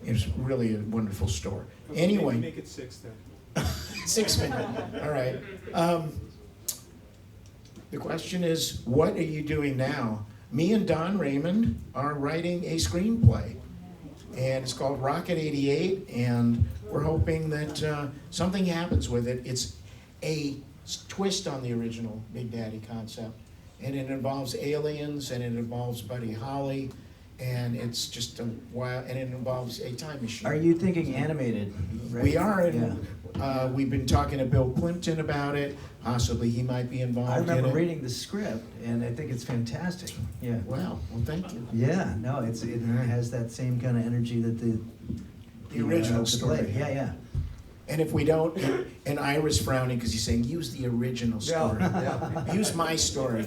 D: It's really a wonderful store.
A: Okay,
D: Anyway.
A: Make it 6 then.
D: 6 minutes, all right. The question is, what are you doing now? Me and Don Raymond are writing a screenplay, and it's called Rocket 88, and we're hoping that something happens with it. It's a twist on the original Big Daddy concept, and it involves aliens, and it involves Buddy Holly, and it's just a wild, and it involves a time machine.
C: Are you thinking animated? Right?
D: We are, and we've been talking to Bill Plimpton about it. Possibly he might be involved
C: I remember
D: in it.
C: reading the script, and I think it's fantastic. Yeah.
D: Well, thank you.
C: Yeah, no, it has that same kind of energy that the
D: original
C: the
D: story.
C: play. Yeah, yeah.
D: And if we don't, and Ira's frowning because he's saying, use the original story.
C: Yeah.
D: Use my story.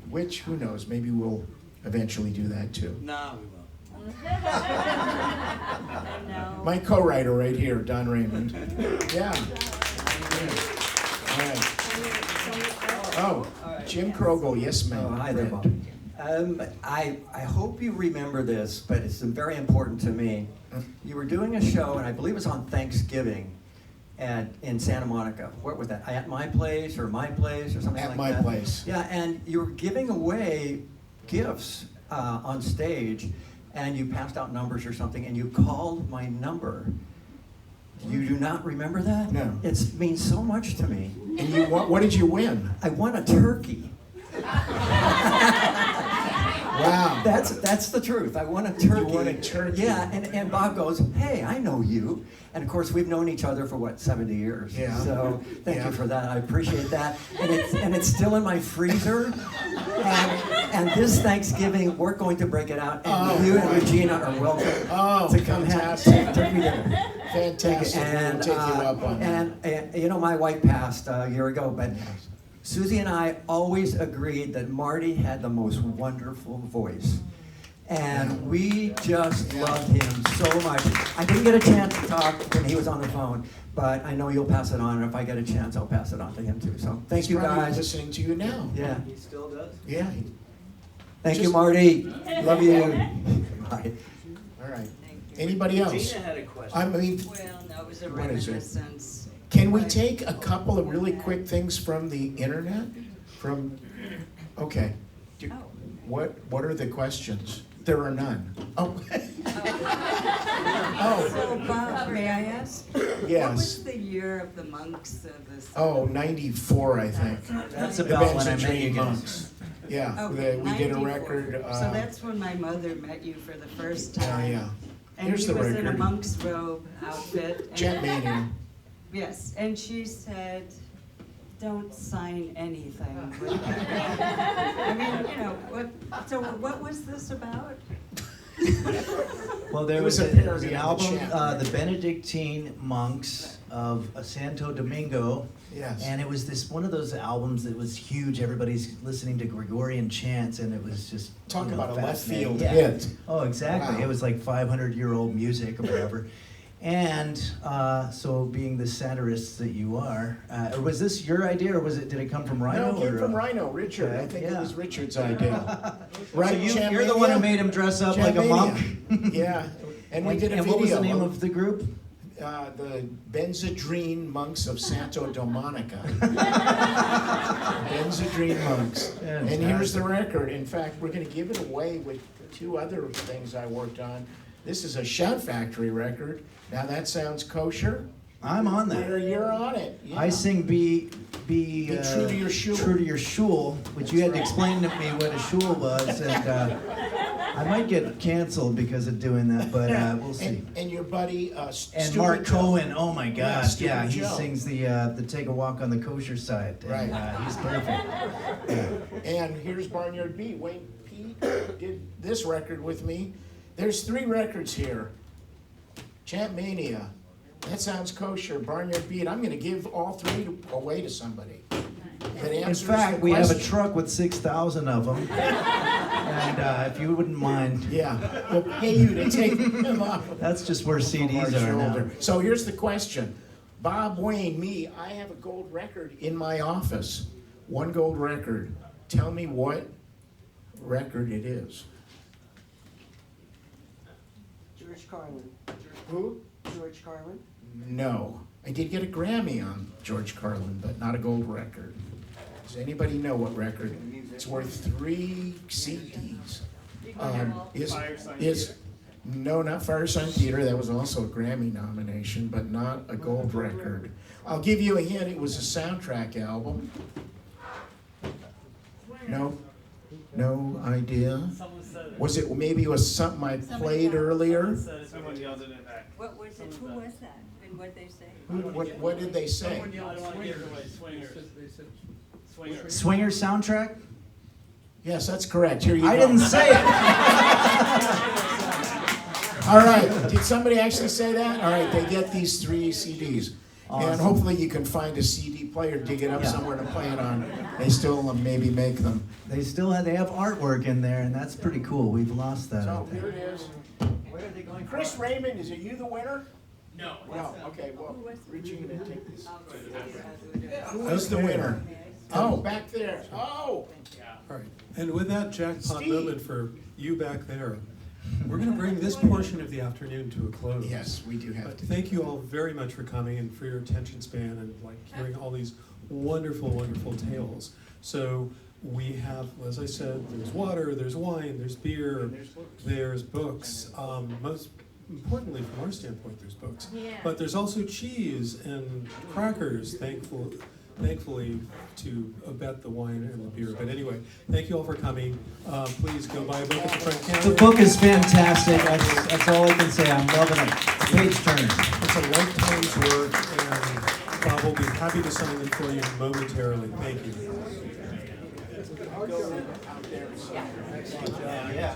D: Which, who knows, maybe we'll eventually do that too.
Q: No, we won't.
D: My co-writer right here, Don Raymond. Yeah. All right. Oh, Jim Krogel, yes ma'am.
S: Oh, hi there, Bob. I hope you remember this, but it's very important to me. You were doing a show, and I believe it was on Thanksgiving in Santa Monica. What was that? At My Place or My Place or something like that?
D: At My Place.
S: Yeah, and you were giving away gifts on stage, and you passed out numbers or something, and you called my number. You do not remember that?
D: No.
S: It means so much to me.
D: And you what did you win?
S: I won a turkey.
D: Wow.
S: That's the truth. I won a turkey.
D: You won a turkey.
S: Yeah, and Bob goes, hey, I know you. And of course, we've known each other for, 70 years?
D: Yeah.
S: So thank
D: Yeah.
S: you for that. I appreciate that. And it's still in my freezer. And this Thanksgiving, we're going to break it out. And you and Regina are welcome to come
D: fantastic.
S: have turkey dinner.
D: Fantastic.
S: And,
D: We'll take you up on that.
S: and my wife passed a year ago, but Susie and I always agreed that Marty had the most wonderful voice. And we just loved him so much. I didn't get a chance to talk when he was on the phone, but I know you'll pass it on. And if I get a chance, I'll pass it on to him too. So thank you,
D: He's probably
S: guys.
D: listening to you now.
S: Yeah.
Q: He still does?
D: Yeah.
S: Thank you, Marty. Love you. Bye.
D: All right. Anybody else?
Q: Gina had a question.
D: I mean,
O: Well, no, it was a
D: What is it?
O: reminiscence.
D: can we take a couple of really quick things from the internet? Okay. What are the questions? There are none. Oh.
O: So, Bob, may I ask?
D: Yes.
O: What was the year of the monks of the?
D: Oh, 94, I think.
C: That's
D: The
C: about when I met
D: Benzatrine
C: you guys.
D: Monks. Yeah,
O: Okay,
D: we did a
O: 94.
D: record.
O: So that's when my mother met you for the first
D: Yeah,
O: time.
D: yeah.
O: And
D: Here's
O: he
D: the
O: was in a
D: record.
O: monk's robe outfit. and-
D: Jet Mania.
O: Yes, and she said, don't sign anything. I mean, what was this about?
C: Well, there
D: It
C: was
D: was
C: the
D: an interview on the
C: album,
D: chat.
C: The Benedictine monks of Santo Domingo.
D: Yes.
C: And it was one of those albums that was huge. Everybody's listening to Gregorian chants, and it was just
D: Talk about a left
C: fascinating.
D: field
C: Yeah.
D: hit.
C: Oh, exactly.
D: Wow.
C: It was like 500-year-old music or whatever. And so, being the satirists that you are, was this your idea, or did it come from Rhino?
D: No, it came
C: or,
D: from Rhino, Richard. I think it
C: yeah.
D: was Richard's idea. Right,
C: So you're the one who made him dress up like a monk?
D: Yeah, and we did a
C: and
D: video.
C: what was the name of the group?
D: The Benzedrine Monks of Santo Dominica. Benzedrine Monks. And here's the record. In fact, we're going to give it away with 2 other things I worked on. This is a Shout Factory record. Now that sounds kosher.
C: I'm on that.
D: You're on it. Yeah.
C: I sing be
D: true to your shul.
C: True to your shul, which you had to explain to me what a shul was, and I might get canceled because of doing that, but we'll see.
D: And your buddy
C: And
D: Stupid
C: Mark
D: Joe.
C: Cohen, oh my gosh,
D: Stupid
C: yeah, he
D: Joe.
C: sings the Take a Walk on the Kosher side. And,
D: Right.
C: he's perfect.
D: And here's Barnyard Beat. Wayne Pete did this record with me. There's 3 records here. Champ Mania. That sounds kosher. Barnyard Beat. I'm going to give all 3 away to somebody. That
C: In
D: answers
C: fact,
D: the
C: we have a
D: question.
C: truck with 6,000 of them, and if you wouldn't mind.
D: Yeah, we'll pay you to take them off.
C: That's just where CDs are now.
D: So here's the question. Bob, Wayne, me, I have a gold record in my office. 1 gold record. Tell me what record it is.
O: George Carlin.
D: Who?
O: George Carlin.
D: No. I did get a Grammy on George Carlin, but not a gold record. Does anybody know what record? It's worth 3 CDs. No, not Firesign Theater. That was also a Grammy nomination, but not a gold record. I'll give you a hint. It was a soundtrack album. No? No idea? Was it, maybe it was something I played earlier?
O: What was it? Who was that? And what'd they say?
D: What did they say?
C: Swinger soundtrack?
D: Yes, that's correct. Here you go.
C: I didn't say it.
D: All right. Did somebody actually say that? All right. They get these 3 CDs.
C: Awesome.
D: And hopefully you can find a CD player, dig it up somewhere to play it on. They still maybe make them.
C: They have artwork in there, and that's pretty cool. We've lost that.
D: So here it is. Chris Raymond, is it you the winner? No. No. Okay. Well, Richie, you gonna take this. Who is the winner? Oh, back there. Oh.
A: All right. And with that jackpot
D: Steve.
A: moment for you back there, we're going to bring this portion of the afternoon to a close.
D: Yes, we do have to.
A: Thank you all very much for coming and for your attention span and hearing all these wonderful, wonderful tales. So we have, as I said, there's water, there's wine, there's beer, there's books. Most importantly, from our standpoint, there's books.
R: Yeah.
A: But there's also cheese and crackers, thankfully, to abet the wine and the beer. But anyway, thank you all for coming. Please go buy a book at the front counter.
C: The book is fantastic. That's all I can say. I'm loving it. Page turn.
A: It's a lifetime's work, and Bob will be happy to sign it for you momentarily. Thank you.
D: Yeah.